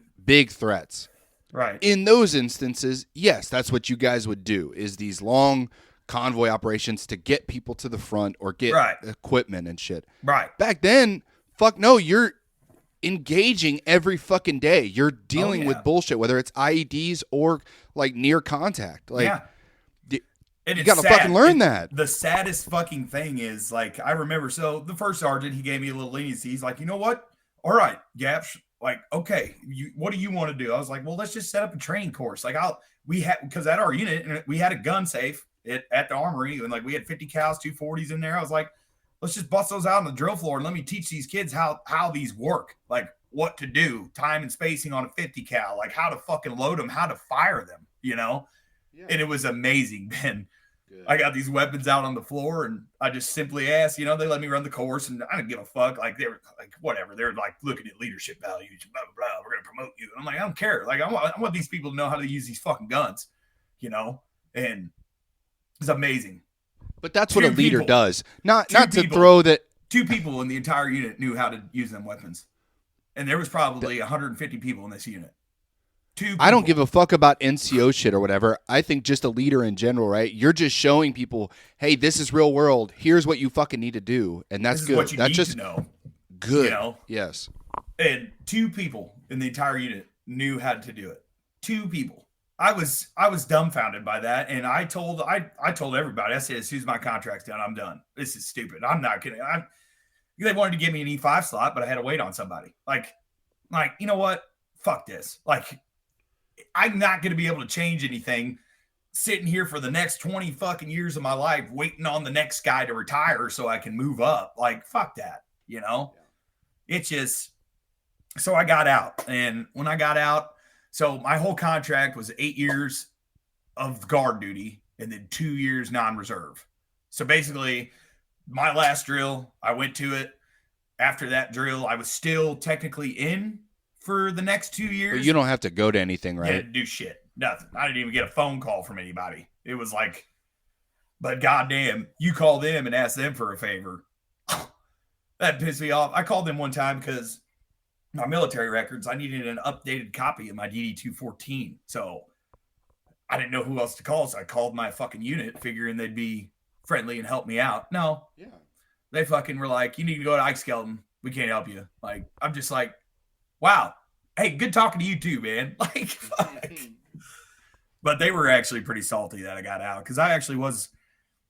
threats. Right. In those instances, yes, that's what you guys would do, is these long convoy operations to get people to the front or get equipment and shit. Right. Back then, fuck no, you're engaging every fucking day. You're dealing with bullshit, whether it's IEDs or like near contact. Like, and you gotta fucking learn that. The saddest fucking thing is, like, I remember, so the first sergeant, he gave me a little leniency. He's like, you know what? All right, Gapsch, like, okay, what do you want to do? I was like, well, let's just set up a training course. Like, because at our unit, we had a gun safe at the armory, and like we had 50 cals, 240s in there. I was like, let's just bust those out on the drill floor and let me teach these kids how these work, like what to do, time and spacing on a 50 cal, like how to fucking load them, how to fire them, Yeah. And it was amazing, man. Good. I got these weapons out on the floor, and I just simply asked, they let me run the course, and I didn't give a fuck. Like, they were like, whatever. They're like looking at leadership values, blah, blah, blah. We're going to promote you. And I'm like, I don't care. Like, I want these people to know how to use these fucking guns, and it's amazing. But that's what a leader does. Not to throw that. 2 people in the entire unit knew how to use them weapons. And there was probably 150 people in this unit. 2 people. I don't give a fuck about NCO shit or whatever. I think just a leader in general, right? You're just showing people, hey, this is real world. Here's what you fucking need to do. And that's good. What you that's need just to know. Good. Yes. And 2 people in the entire unit knew how to do it. 2 people. I was dumbfounded by that, and I told everybody. I said, as soon as my contract's done, I'm done. This is stupid. I'm not kidding. They wanted to give me an E5 slot, but I had to wait on somebody. Like, you know what? Fuck this. Like, I'm not going to be able to change anything sitting here for the next 20 fucking years of my life waiting on the next guy to retire so I can move up. Like, fuck that. It's just, so I got out, and when I got out, so my whole contract was 8 years of guard duty and then 2 years non-reserve. So basically, my last drill, I went to it. After that drill, I was still technically in for the next 2 years. But you don't have to go to anything, right? I didn't do shit. Nothing. I didn't even get a phone call from anybody. It was like, but goddamn, you call them and ask them for a favor. That pissed me off. I called them one time because my military records, I needed an updated copy of my DD-214. So I didn't know who else to call. So I called my fucking unit figuring they'd be friendly and help me out. No. Yeah. They fucking were like, you need to go to Ike Skelton. We can't help you. Like, I'm just like, wow. Hey, good talking to you too, man. Like, fuck. But they were actually pretty salty that I got out, because I actually was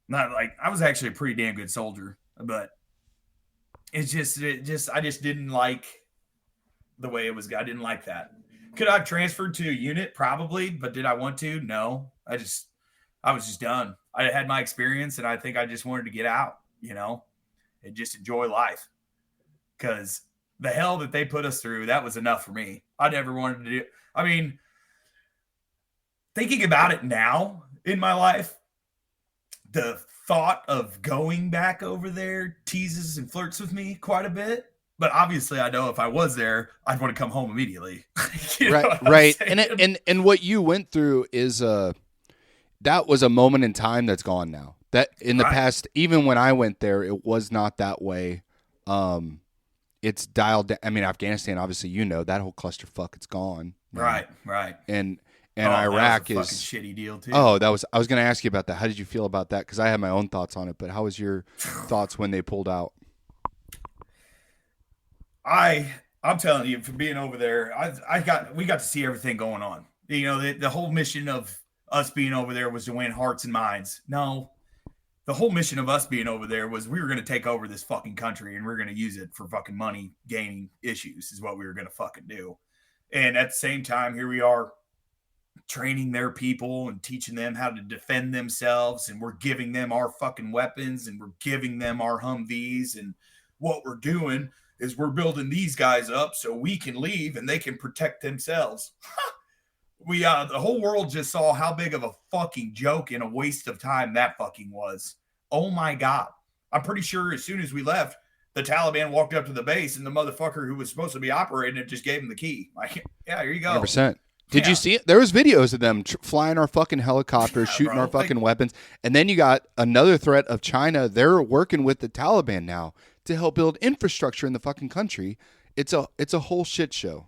not like, I was actually a pretty damn good soldier. But I just didn't like the way it was. I didn't like that. Could I have transferred to a unit? Probably. But did I want to? No. I was just done. I had my experience, and I think I just wanted to get out, and just enjoy life. Because the hell that they put us through, that was enough for me. I never wanted to do. I mean, thinking about it now in my life, the thought of going back over there teases and flirts with me quite a bit. But obviously, I know if I was there, I'd want to come home immediately. You know Right, what I'm right. saying? And what you went through is that was a moment in time that's gone now. That in the Right, past, even when I went there, it was not that way. Um, it's dialed down. I mean, Afghanistan, obviously, that whole clusterfuck, it's gone now. right, right. And Oh, that was a Iraq fucking is. shitty deal too. Oh, I was going to ask you about that. How did you feel about that? Because I had my own thoughts on it. But how was your thoughts when they pulled out? I'm telling you, for being over there, we got to see everything going on. You know, the whole mission of us being over there was to win hearts and minds. No, the whole mission of us being over there was we were going to take over this fucking country and we are going to use it for fucking money gaining issues is what we were going to fucking do. And at the same time, here we are training their people and teaching them how to defend themselves, and we're giving them our fucking weapons and we're giving them our Humvees, and what we're doing is we're building these guys up so we can leave and they can protect themselves. We The whole world just saw how big of a fucking joke and a waste of time that fucking was. Oh my god. I'm pretty sure as soon as we left, the Taliban walked up to the base and the motherfucker who was supposed to be operating it just gave him the key. Like, yeah, here you go. 100%. Did Yeah. you see it? There was videos of them flying our fucking helicopters, shooting bro, our fucking weapons, and then you got another threat of China. They're working with the Taliban now to help build infrastructure in the fucking country. It's a whole shit show.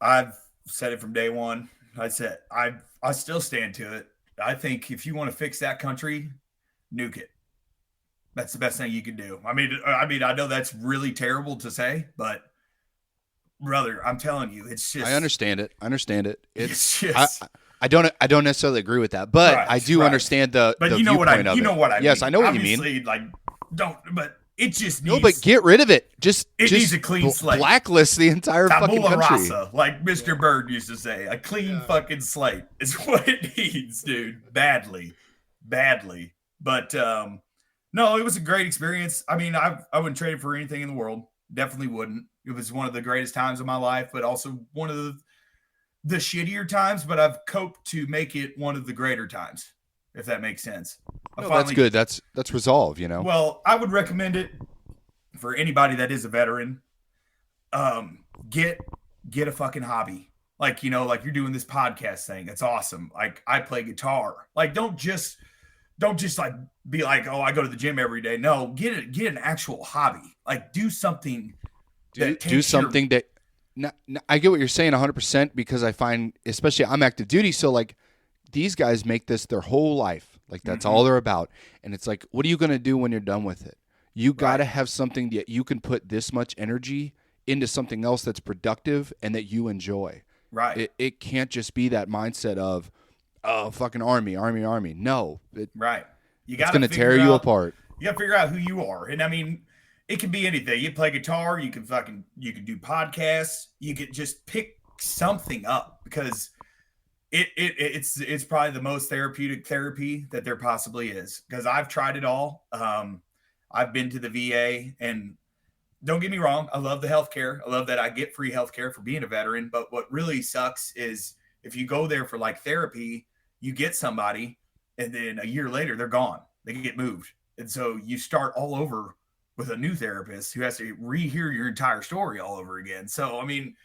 I've said it from day one. I still stand to it. I think if you want to fix that country, nuke it. That's the best thing you can do. I know that's really terrible to say, but brother, I'm telling you, it's just I understand it. I understand it. it's I, just I don't necessarily agree with that, but right, I do right. understand But the you know what I viewpoint of you it. know what I Yes, mean. I know what you Obviously, mean. like don't but it just No, needs but get rid of it. Just needs a clean slate. blacklist the entire fucking Tabula country. rasa, like Mr. Bird used to say. A clean fucking slate is what it needs, dude. Badly. Badly. But no, it was a great experience. I mean, I wouldn't trade it for anything in the world. Definitely wouldn't. It was one of the greatest times of my life, but also one of the shittier times, but I've coped to make it one of the greater times, if that makes sense. No, that's good. That's resolve, Well, I would recommend it for anybody that is a veteran. Get a fucking hobby. Like, like you're doing this podcast thing. That's awesome. Like I play guitar. Like don't just like be like, oh, I go to the gym every day. No, get an actual hobby. Like do something do something that I get what you're saying 100% because I find, especially I'm active duty, so like these guys make this their whole life. Like that's all they're about. And it's like, what are you going to do when you're done with it? You got to have something that you can put this much energy into something else that's productive and that you enjoy. Right. It can't just be that mindset of, oh, fucking army. No. Right. You It's got going to tear you apart. You got to figure out who you are. And I mean, it can be anything. You play guitar, you can do podcasts, you could just pick something up because it's probably the most therapeutic therapy that there possibly is. Because I've tried it all. I've been to the VA, and don't get me wrong, I love the healthcare. I love that I get free healthcare for being a veteran. But what really sucks is if you go there for like therapy, you get somebody, and then a year later they're gone. They get moved, and so you start all over with a new therapist who has to rehear your entire story all over again. So I mean,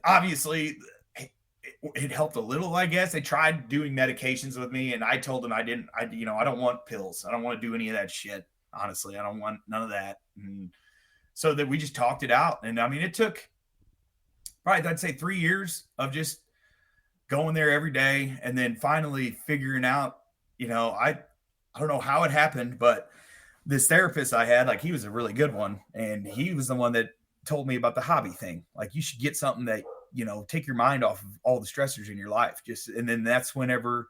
obviously it helped a little, I guess. They tried doing medications with me, and I told them I don't want pills. I don't want to do any of that shit. Honestly, I don't want none of that. And so that we just talked it out. And I mean, it took probably, I'd say 3 years of just going there every day. And then finally figuring out, I don't know how it happened, but this therapist I had, like he was a really good one. And he was the one that told me about the hobby thing. Like you should get something that, take your mind off of all the stressors in your life. And then that's whenever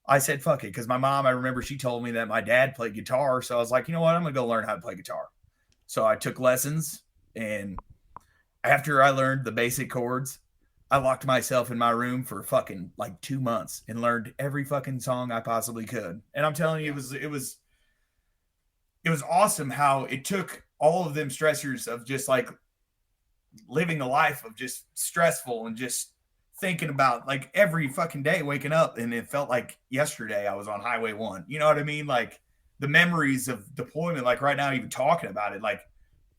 I said, fuck it. Cause my mom, I remember she told me that my dad played guitar. So I was like, you know what? I'm going to go learn how to play guitar. So I took lessons, and after I learned the basic chords, I locked myself in my room for fucking like 2 months and learned every fucking song I possibly could. And I'm telling you, it was awesome how it took all of them stressors of just like living a life of just stressful and just thinking about like every fucking day waking up, and it felt like yesterday I was on Highway 1. You know what I mean? Like the memories of deployment, like right now, even talking about it, like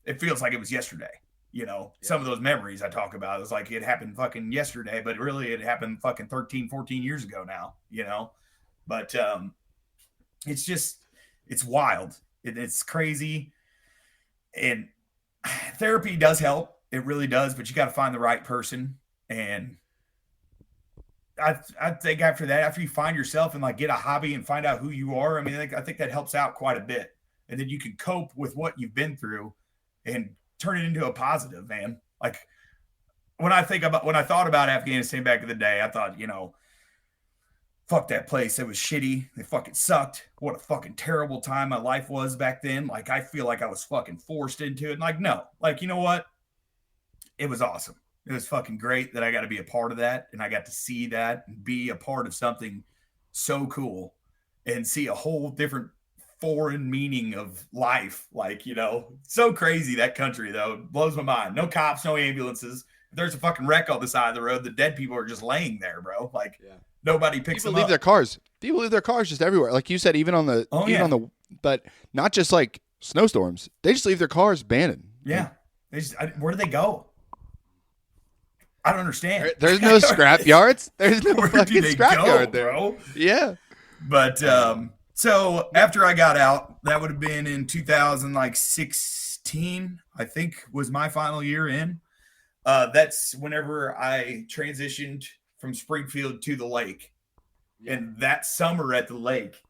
it feels like it was yesterday. Some of those memories I talk about, it's like it happened fucking yesterday, but really it happened fucking 13, 14 years ago now. But it's just, it's wild. It's crazy. And therapy does help. It really does, but you got to find the right person. And I think after that, after you find yourself and like get a hobby and find out who you are, I mean, I think that helps out quite a bit. And then you can cope with what you've been through and turn it into a positive, man. Like when I thought about Afghanistan back in the day, I thought, fuck that place. It was shitty. They fucking sucked. What a fucking terrible time my life was back then. Like, I feel like I was fucking forced into it. And like, no, like, you know what? It was awesome. It was fucking great that I got to be a part of that. And I got to see that and be a part of something so cool and see a whole different foreign meaning of life. Like, so crazy. That country, though, blows my mind. No cops, no ambulances. If there's a fucking wreck on the side of the road, the dead people are just laying there, bro. Like, nobody picks People them leave up. their cars. People leave their cars just everywhere. Like you said, even on the, but not just like snowstorms. They just leave their cars abandoned. Yeah. Where do they go? I don't understand. There's no scrap yards. There's no fucking scrap yard there. Bro? Yeah. But so after I got out, that would have been in 2016, I think was my final year in. That's whenever I transitioned from Springfield to the lake. Yeah. And that summer at the lake,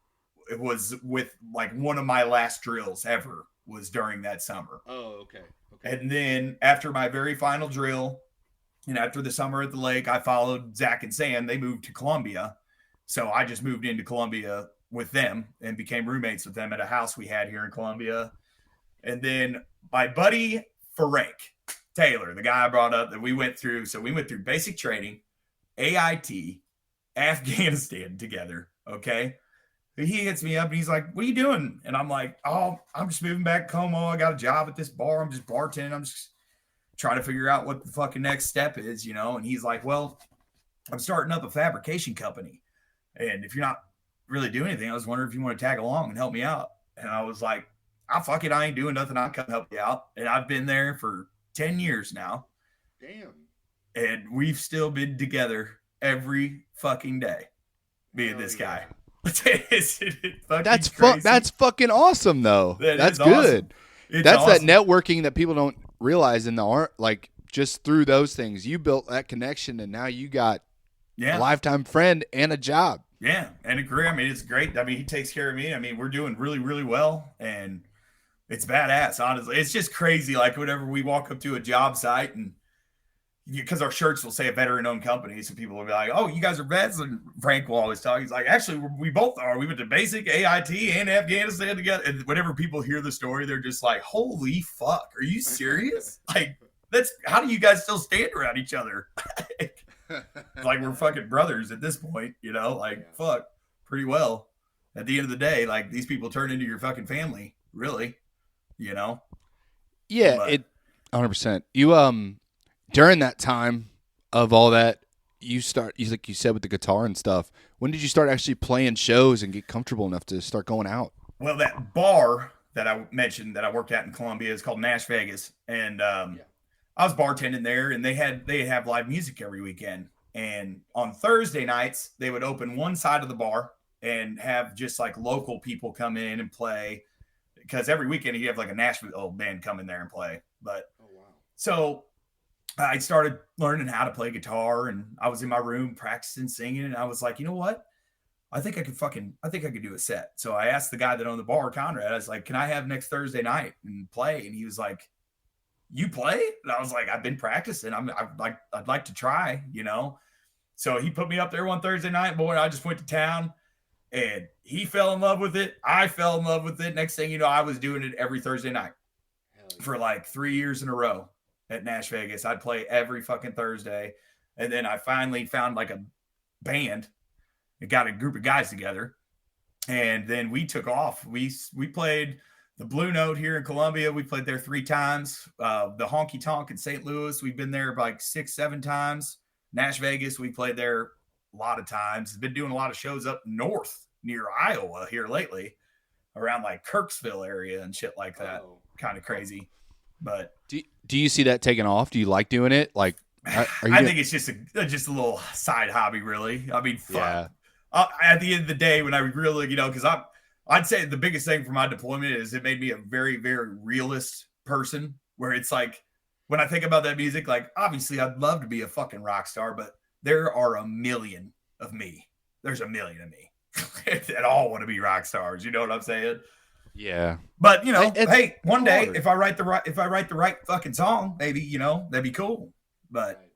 it was with like one of my last drills ever was during that summer. Oh, okay. And then after my very final drill, and after the summer at the lake, I followed Zach and Sam. They moved to Columbia. So I just moved into Columbia with them and became roommates with them at a house we had here in Columbia. And then my buddy Frank Taylor, the guy I brought up that we went through. So we went through basic training, AIT, Afghanistan together. Okay. He hits me up and he's like, "What are you doing?" And I'm like, "Oh, I'm just moving back to Como. I got a job at this bar. I'm just bartending. I'm just trying to figure out what the fucking next step is, And he's like, "Well, I'm starting up a fabrication company. And if you're not really doing anything, I was wondering if you want to tag along and help me out." And I was like, fuck it. I ain't doing nothing. I'll come help you out. And I've been there for 10 years now. Damn. And we've still been together every fucking day. Me and this guy. That's fucking awesome, though. That's good. Awesome. That's awesome. That networking that people don't realize in the art, like just through those things, you built that connection, and now you got a lifetime friend and a job. Yeah, and a career. I mean, it's great. I mean, he takes care of me. I mean, we're doing really, really well, and it's badass. Honestly, it's just crazy. Like whenever we walk up to a job site and. Because our shirts will say a veteran-owned company, so people will be like, "Oh, you guys are vets." And Frank will always talk. He's like, "Actually, we both are. We went to basic, AIT, and Afghanistan together." And whenever people hear the story, they're just like, "Holy fuck, are you serious? Like, how do you guys still stand around each other? Like we're fucking brothers at this point, fuck, pretty well. At the end of the day, like these people turn into your fucking family, really, Yeah, it 100%. You During that time of all that, like you said, with the guitar and stuff, when did you start actually playing shows and get comfortable enough to start going out? Well, that bar that I mentioned that I worked at in Columbia is called Nash Vegas. And I was bartending there, and they have live music every weekend. And on Thursday nights, they would open one side of the bar and have just like local people come in and play. Because every weekend you have like a Nashville band come in there and play. But so I started learning how to play guitar, and I was in my room practicing singing, and I was like, you know what? I think I could do a set. So I asked the guy that owned the bar, Conrad, I was like, "Can I have next Thursday night and play?" And he was like, "You play?" And I was like, "I've been practicing. I'd like to try, So he put me up there one Thursday night. Boy, I just went to town, and he fell in love with it. I fell in love with it. Next thing you know, I was doing it every Thursday night for like 3 years in a row. At Nash Vegas, I'd play every fucking Thursday. And then I finally found like a band and got a group of guys together. And then we took off. We played the Blue Note here in Columbia. We played there 3 times. The Honky Tonk in St. Louis, we've been there like 6, 7 times. Nash Vegas, we played there a lot of times. Been doing a lot of shows up north near Iowa here lately, around like Kirksville area and shit like that. Kind of crazy. But Do you see that taking off? Do you like doing it? Like, are you I doing? think it's just a little side hobby, really. I mean, fuck. Yeah, At the end of the day, when I really, because I'd say the biggest thing for my deployment is it made me a very, very realist person. Where it's like when I think about that music, like obviously I'd love to be a fucking rock star, but there are a million of me. There's a million of me that all want to be rock stars. You know what I'm saying? yeah. But hey, It's one day hard. if I write the right fucking song, maybe that'd be cool. But Right.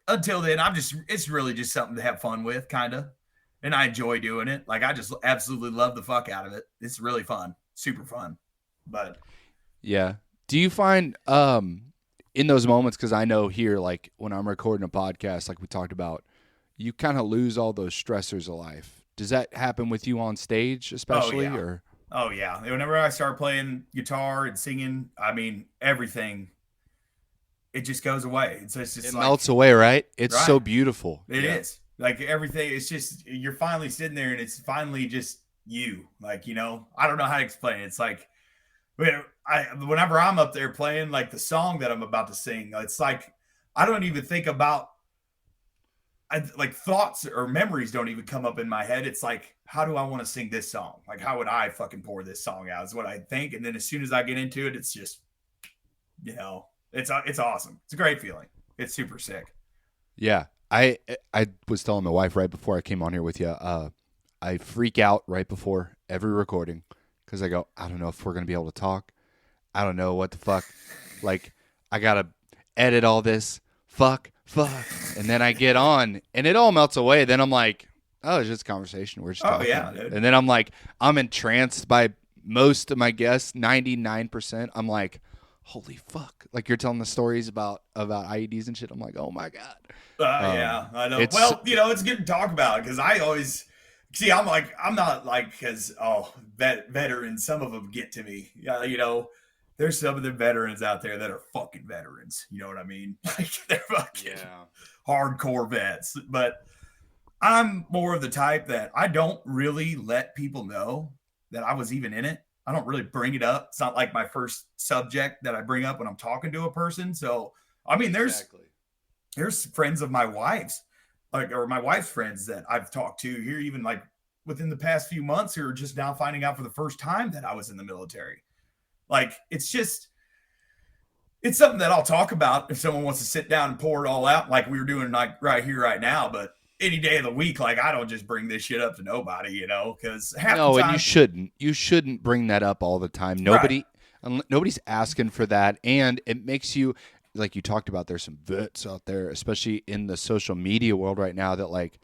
until then, it's really just something to have fun with, kind of, and I enjoy doing it. Like I just absolutely love the fuck out of it. It's really fun, super fun. But Yeah. Do you find in those moments, because I know here, like when I'm recording a podcast, like we talked about, you kind of lose all those stressors of life. Does that happen with you on stage, oh especially, yeah, or oh yeah. Whenever I start playing guitar and singing, I mean everything, it just goes away. It's just it like melts away, right? It's right. so beautiful. It Yeah. is like everything. It's just you're finally sitting there, and it's finally just you. Like I don't know how to explain it. It's like whenever I'm up there playing like the song that I'm about to sing, it's like I don't even think about like thoughts or memories don't even come up in my head. It's like how do I want to sing this song? Like how would I fucking pour this song out? Is what I think, and then as soon as I get into it, it's just it's awesome. It's a great feeling. It's super sick. Yeah. I was telling my wife right before I came on here with you, I freak out right before every recording because I go, I don't know if we're gonna be able to talk. I don't know what the fuck. Like, I gotta edit all this. Fuck. And then I get on and it all melts away. Then I'm like, oh, it's just a conversation. We're just Oh yeah, talking. dude. And then I'm like, I'm entranced by most of my guests, 99%. I'm like, holy fuck. Like you're telling the stories about IEDs and shit. I'm like, oh my God. Yeah, I know. It's Well, it's good to talk about because I always see. I'm not like because veterans. Some of them get to me. Yeah, there's some of the veterans out there that are fucking veterans. You know what I mean? Like they're fucking yeah. hardcore vets. But I'm more of the type that I don't really let people know that I was even in it. I don't really bring it up. It's not like my first subject that I bring up when I'm talking to a person. So I mean, Exactly. there's friends of my wife's, like, or my wife's friends that I've talked to here, even like within the past few months, who are just now finding out for the first time that I was in the military. Like, it's something that I'll talk about if someone wants to sit down and pour it all out, like we were doing like right here, right now. But any day of the week, like I don't just bring this shit up to nobody, because half the No, and you time, shouldn't. You shouldn't bring that up all the time. right, Nobody's asking for that, and it makes you like you talked about. There's some vets out there, especially in the social media world right now, that like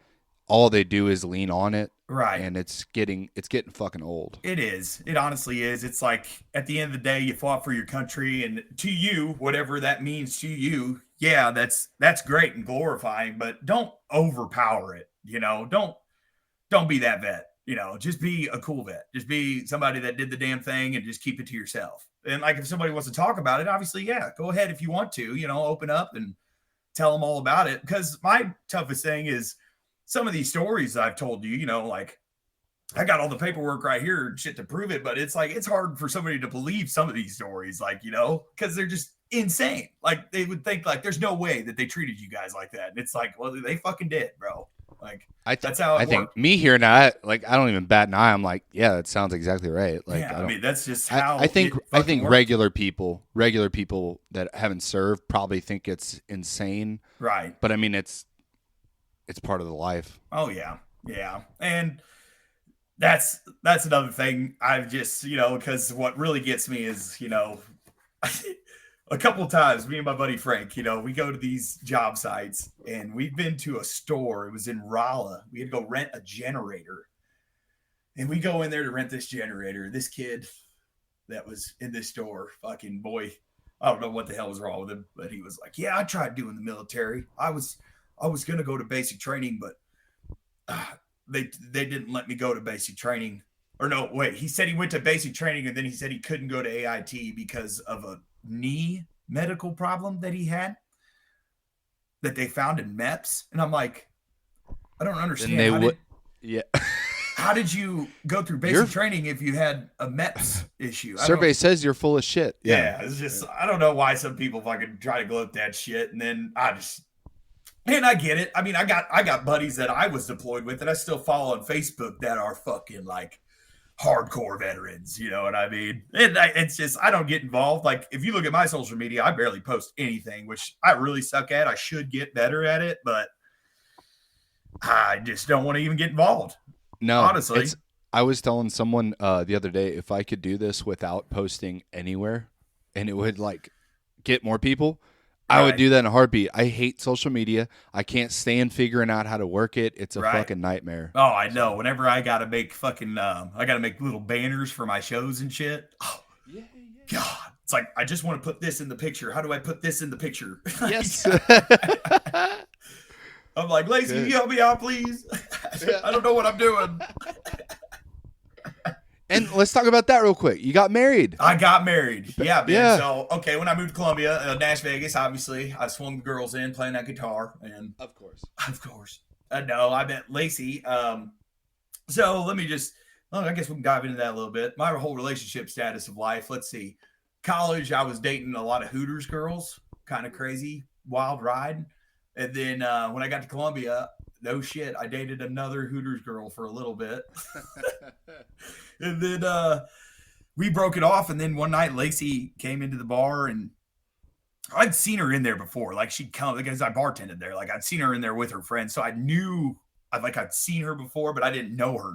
all they do is lean on it, right. and it's getting fucking old. It is. It honestly is. It's like at the end of the day, you fought for your country, and to you, whatever that means to you, yeah, that's great and glorifying. But don't overpower it. Don't be that vet. Just be a cool vet. Just be somebody that did the damn thing, and just keep it to yourself. And like if somebody wants to talk about it, obviously, yeah, go ahead if you want to. Open up and tell them all about it. Because my toughest thing is some of these stories I've told you. Like I got all the paperwork right here and shit to prove it, but it's like it's hard for somebody to believe some of these stories, like, because they're just insane. Like they would think like there's no way that they treated you guys like that. And it's like, well, they fucking did, bro. Like that's how I it think worked. me hearing that, like I don't even bat an eye. I'm like, yeah, that sounds exactly right. Like Yeah, I I don't. mean that's just I how think it I fucking think worked. regular people that haven't served probably think it's insane, Right. but I mean it's part of the life. Oh yeah. Yeah. And that's another thing I've just, because what really gets me is, a couple of times, me and my buddy Frank, we go to these job sites and we've been to a store. It was in Rolla. We had to go rent a generator. And we go in there to rent this generator. This kid that was in this store, fucking boy, I don't know what the hell was wrong with him, but he was like, "Yeah, I tried doing the military. I was gonna go to basic training, but they didn't let me go to basic training." Or no, wait, he said he went to basic training and then he said he couldn't go to AIT because of a knee medical problem that he had that they found in MEPS. And I'm like, I don't Then understand. they How would, did yeah. How did you go through Your basic training if you had a MEPS issue? I don't. survey says you're full of shit. Yeah. Yeah, it's just I don't know why some people fucking try to gloat that shit, and then I just and I get it. I mean, I got buddies that I was deployed with that I still follow on Facebook that are fucking like hardcore veterans. You know what I mean? And it's just I don't get involved. Like if you look at my social media, I barely post anything, which I really suck at. I should get better at it, but I just don't want to even get involved. No, Honestly, I was telling someone the other day if I could do this without posting anywhere, and it would like get more people, I would Right. do that in a heartbeat. I hate social media. I can't stand figuring out how to work it. It's a Right. fucking nightmare. Oh, I know. Whenever I gotta make fucking, I gotta make little banners for my shows and shit. Oh, Yeah, God, it's like I just want to put this in the picture. How do I put this in the picture? Yes. I'm like, Lacey, Good. can you help me out, please? Yeah. I don't know what I'm doing. And let's talk about that real quick. You got married. I got married. Yeah, man. Yeah. So, okay, when I moved to Columbia, Nash Vegas, obviously, I swung the girls in playing that guitar, and Of course. of course, no, I met Lacey. So let me just, well, I guess we can dive into that a little bit. My whole relationship status of life. Let's see. College, I was dating a lot of Hooters girls, kind of crazy, wild ride. And then when I got to Columbia, no shit, I dated another Hooters girl for a little bit. And then we broke it off. And then one night, Lacey came into the bar, and I'd seen her in there before. Like she'd come because I bartended there. Like I'd seen her in there with her friends, so I knew I'd seen her before, but I didn't know her,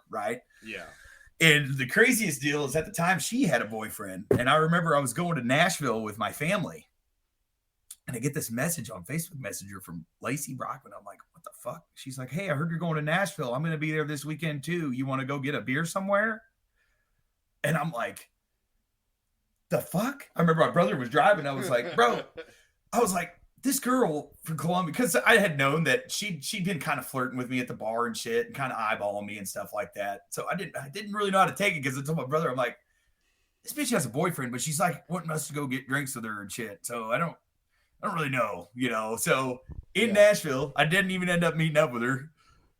right? Yeah. And the craziest deal is at the time she had a boyfriend, and I remember I was going to Nashville with my family, and I get this message on Facebook Messenger from Lacey Brockman. I'm like, what the fuck? She's like, hey, I heard you're going to Nashville. I'm going to be there this weekend too. You want to go get a beer somewhere? And I'm like, the fuck? I remember my brother was driving. I was like, bro, this girl from Columbia, because I had known that she'd been kind of flirting with me at the bar and shit, and kind of eyeballing me and stuff like that. So I didn't really know how to take it, because I told my brother, I'm like, this bitch has a boyfriend, but she's like wanting us to go get drinks with her and shit. So I don't really know, So in Nashville, I didn't even end up meeting up with her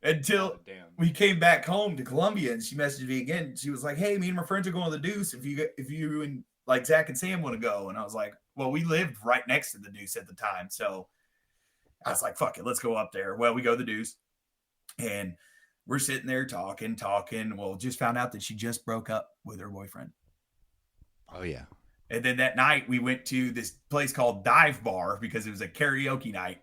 until Damn. we came back home to Columbia, and she messaged me again. She was like, hey, me and my friends are going to the Deuce. If you and like Zach and Sam want to go. And I was like, well, we lived right next to the Deuce at the time. So I was like, fuck it, let's go up there. Well, we go to the Deuce, and we're sitting there talking. Well, just found out that she just broke up with her boyfriend. Oh yeah. And then that night we went to this place called Dive Bar because it was a karaoke night.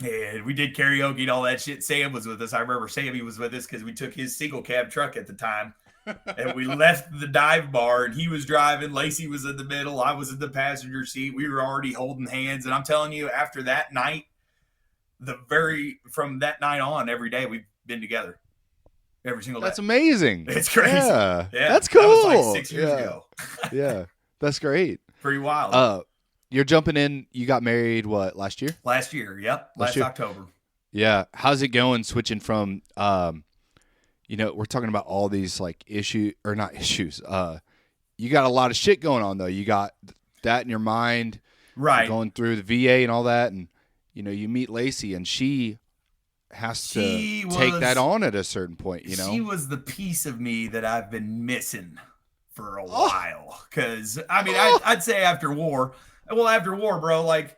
And we did karaoke and all that shit. Sam was with us. I remember Sammy was with us because we took his single cab truck at the time. And we left the dive bar, and he was driving. Lacey was in the middle. I was in the passenger seat. We were already holding hands. And I'm telling you, after that night, from that night on, every day we've been together. Every single day. That's amazing. It's crazy. Yeah. Yeah. That's cool. That was like 6 years Yeah. ago. Yeah. That's great. Pretty wild. You're jumping in. You got married last year? Last year. Yep. Last year. October. Yeah. How's it going switching from we're talking about all these like issues. You got a lot of shit going on though. You got that in your mind. Right. Going through the VA and all that, and you meet Lacey, and she has to take that on at a certain point. She was the piece of me that I've been missing for a while. Because I mean, I'd say after war, bro, like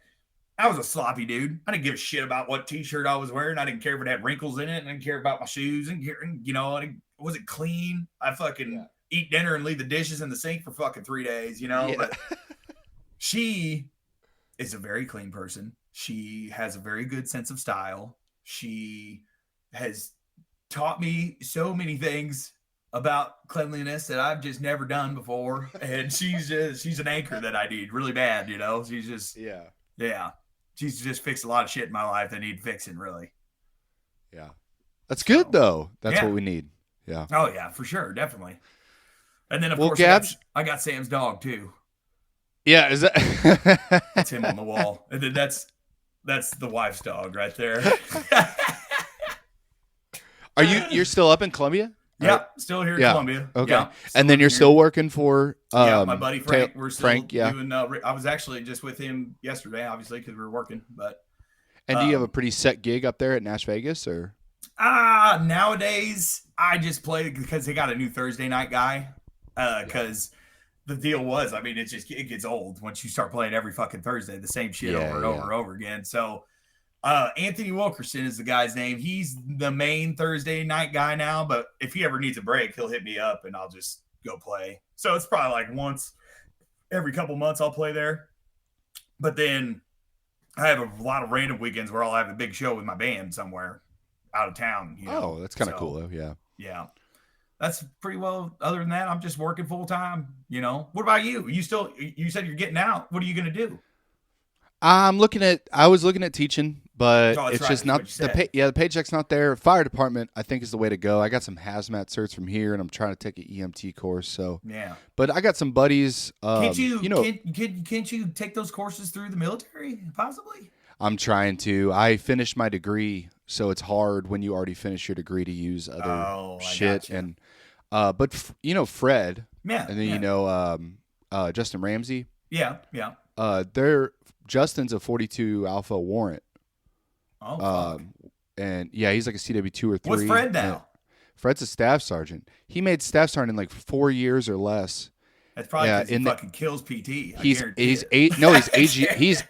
I was a sloppy dude. I didn't give a shit about what t-shirt I was wearing. I didn't care if it had wrinkles in it. I didn't care about my shoes. And was it clean? I fucking eat dinner and leave the dishes in the sink for fucking 3 days. Yeah. But she is a very clean person. She has a very good sense of style. She has taught me so many things about cleanliness that I've just never done before. And she's an anchor that I need really bad, She's just yeah. She's just fixed a lot of shit in my life that need fixing, really. Yeah. That's good though. That's what we need. Yeah. Oh yeah, for sure, definitely. And then of course Gapsch, I got Sam's dog too. Yeah, is that That's him on the wall. And then that's the wife's dog right there. You're still up in Columbia? Yeah, still here in Columbia. Okay. Yeah, and then you're still working for my buddy Frank. We're still Frank, doing I was actually just with him yesterday, obviously, because we were working. But and do you have a pretty set gig up there at Nash Vegas, or? Nowadays I just played because they got a new Thursday night guy. Because the deal was, I mean, it gets old once you start playing every fucking Thursday, the same shit over and over and over again. So Anthony Wilkerson is the guy's name. He's the main Thursday night guy now, but if he ever needs a break, he'll hit me up and I'll just go play. So it's probably like once every couple months I'll play there. But then I have a lot of random weekends where I'll have a big show with my band somewhere out of town. Oh, that's kind of cool though. Yeah. Yeah. That's pretty well. Other than that, I'm just working full time. What about you? You said you're getting out. What are you going to do? I was looking at teaching, but it's right. just not the paycheck's not there. Fire department, I think, is the way to go. I got some hazmat certs from here, and I'm trying to take an EMT course. So yeah, but I got some buddies. Can't you take those courses through the military? Possibly. I'm trying to. I finished my degree, so it's hard when you already finish your degree to use other shit. Gotcha. And but Fred, yeah, and then Justin Ramsey. Yeah. Justin's a 42 Alpha warrant. Oh, fuck. And yeah, he's like a CW 2 or 3. What's Fred now? Fred's a staff sergeant. He made staff sergeant in like 4 years or less. That's probably because he fucking kills PT. He's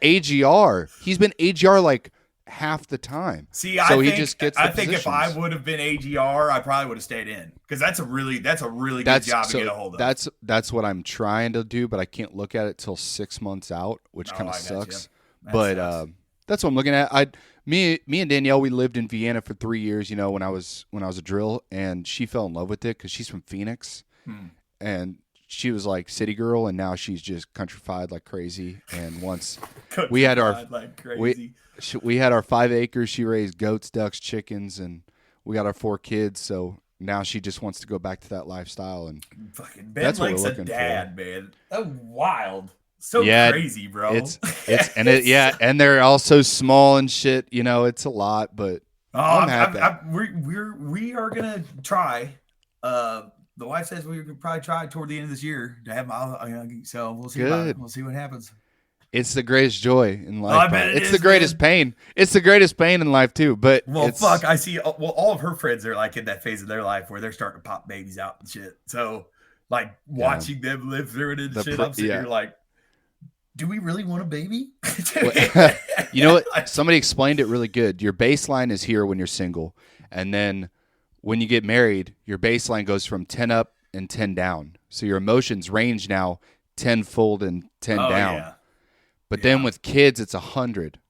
AGR. He's been AGR like half the time. See, I think if I would have been AGR, I probably would have stayed in because that's a really good job to get a hold of. That's what I'm trying to do, but I can't look at it till 6 months out, which kind of sucks. But that's what I'm looking at. Me and Danielle, we lived in Vienna for 3 years. When I was a drill, and she fell in love with it because she's from Phoenix, and she was like city girl, and now she's just countrified like crazy. And once we had our we had our 5 acres, she raised goats, ducks, chickens, and we got our 4 kids. So now she just wants to go back to that lifestyle, and fucking Ben Lake's a dad, man. That's wild. So crazy, bro. And they're all so small and shit. It's a lot, but we are gonna try. The wife says we could probably try toward the end of this year to have my. So we'll see. We'll see what happens. It's the greatest joy in life. It's the greatest pain. It's the greatest pain in life too. But I see. Well, all of her friends are like in that phase of their life where they're starting to pop babies out and shit. So like watching them live through it and shit, I'm sitting here like, do we really want a baby? You know what? Somebody explained it really good. Your baseline is here when you're single, and then when you get married, your baseline goes from 10 up and 10 down. So your emotions range now 10-fold and 10 down. Yeah. But then with kids, it's 100.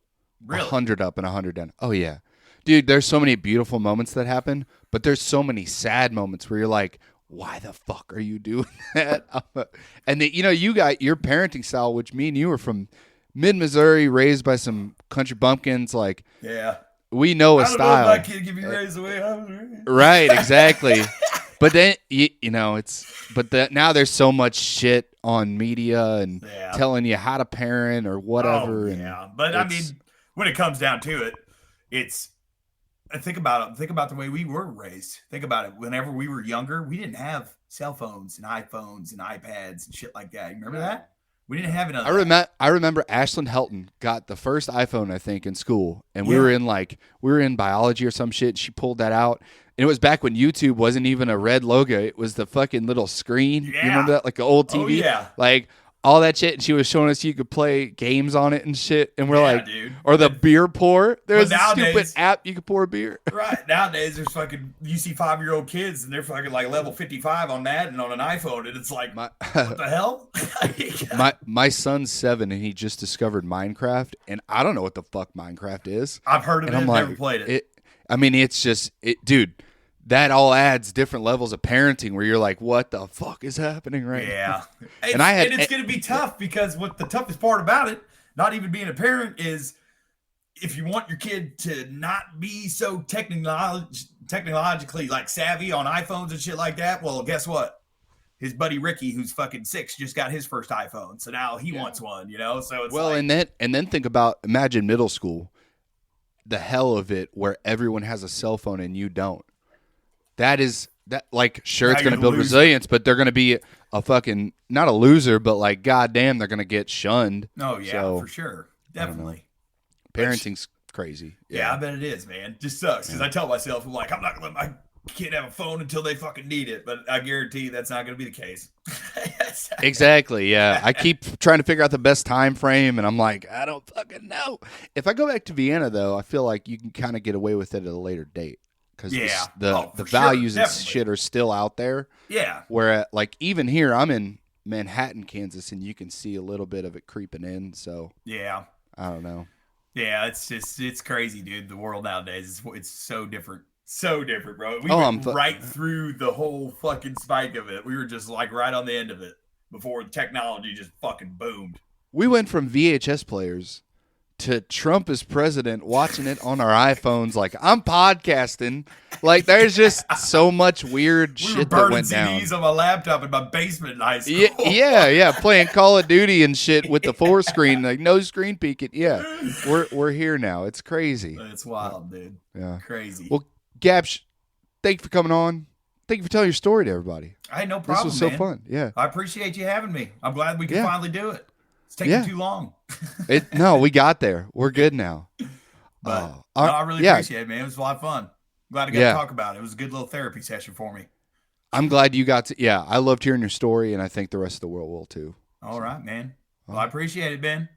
Really? 100 up and 100 down. Oh, yeah. Dude, there's so many beautiful moments that happen, but there's so many sad moments where you're like, why the fuck are you doing that? And then, you got your parenting style, which me and you are from mid-Missouri, raised by some country bumpkins. Like, yeah. We know a style. I don't know if my kid can be raised the way I was raised. Right, exactly. But then now there's so much shit on media and telling you how to parent or whatever. But I mean, when it comes down to it, it's think about the way we were raised. Think about it. Whenever we were younger, we didn't have cell phones and iPhones and iPads and shit like that. You remember that? We didn't have it. I remember Ashlyn Helton got the first iPhone, I think, in school, and we were in biology or some shit. She pulled that out, and it was back when YouTube wasn't even a red logo; it was the fucking little screen. Yeah. You remember that, like an old TV? Oh, yeah. Like all that shit. And she was showing us you could play games on it and shit. And we're like, dude. Or the beer pour. There's a stupid app you could pour beer. Right. Nowadays, there's fucking, you see 5-year-old kids and they're fucking like level 55 on Madden on an iPhone. And it's like, what the hell? my son's 7 and he just discovered Minecraft. And I don't know what the fuck Minecraft is. I've heard of it. I've never played it. It's just, dude. That all adds different levels of parenting where you're like, what the fuck is happening right now? And it's going to be tough because what the toughest part about it, not even being a parent, is if you want your kid to not be so technologically like savvy on iPhones and shit like that, well, guess what? His buddy Ricky, who's fucking 6, just got his first iPhone. So now he wants one, So it's and then think about, imagine middle school, the hell of it where everyone has a cell phone and you don't. Sure, it's going to build resilience, but they're going to be a fucking, not a loser, but like, goddamn, they're going to get shunned. Oh, yeah, so, for sure. Definitely. Parenting's crazy. Yeah, I bet it is, man. Just sucks. Because I tell myself, I'm like, I'm not going to let my can't have a phone until they fucking need it. But I guarantee you that's not going to be the case. Exactly. Yeah. I keep trying to figure out the best time frame, and I'm like, I don't fucking know. If I go back to Vienna, though, I feel like you can kind of get away with it at a later date because the values and shit are still out there. Yeah. Where like even here, I'm in Manhattan, Kansas, and you can see a little bit of it creeping in. So yeah, I don't know. Yeah, it's crazy, dude. The world nowadays it's so different. So different, bro. We went right through the whole fucking spike of it. We were just like right on the end of it before technology just fucking boomed. We went from VHS players to Trump as president, watching it on our iPhones. Like, I'm podcasting. Like, there's just so much weird shit that went down. CDs on my laptop in my basement in high school. Yeah, playing Call of Duty and shit with the 4-screen, like no screen peeking. Yeah, we're here now. It's crazy. It's wild, dude. Yeah, crazy. Well, Gapsch, thank you for coming on. Thank you for telling your story to everybody. I had no problem. This was so fun. Yeah, I appreciate you having me. I'm glad we could finally do it. It's taking too long. No, we got there. We're good now. But I really appreciate it, man. It was a lot of fun. Glad I got to talk about it. It was a good little therapy session for me. I'm glad you got to. Yeah, I loved hearing your story, and I think the rest of the world will too. All right, man. Well, I appreciate it, Ben.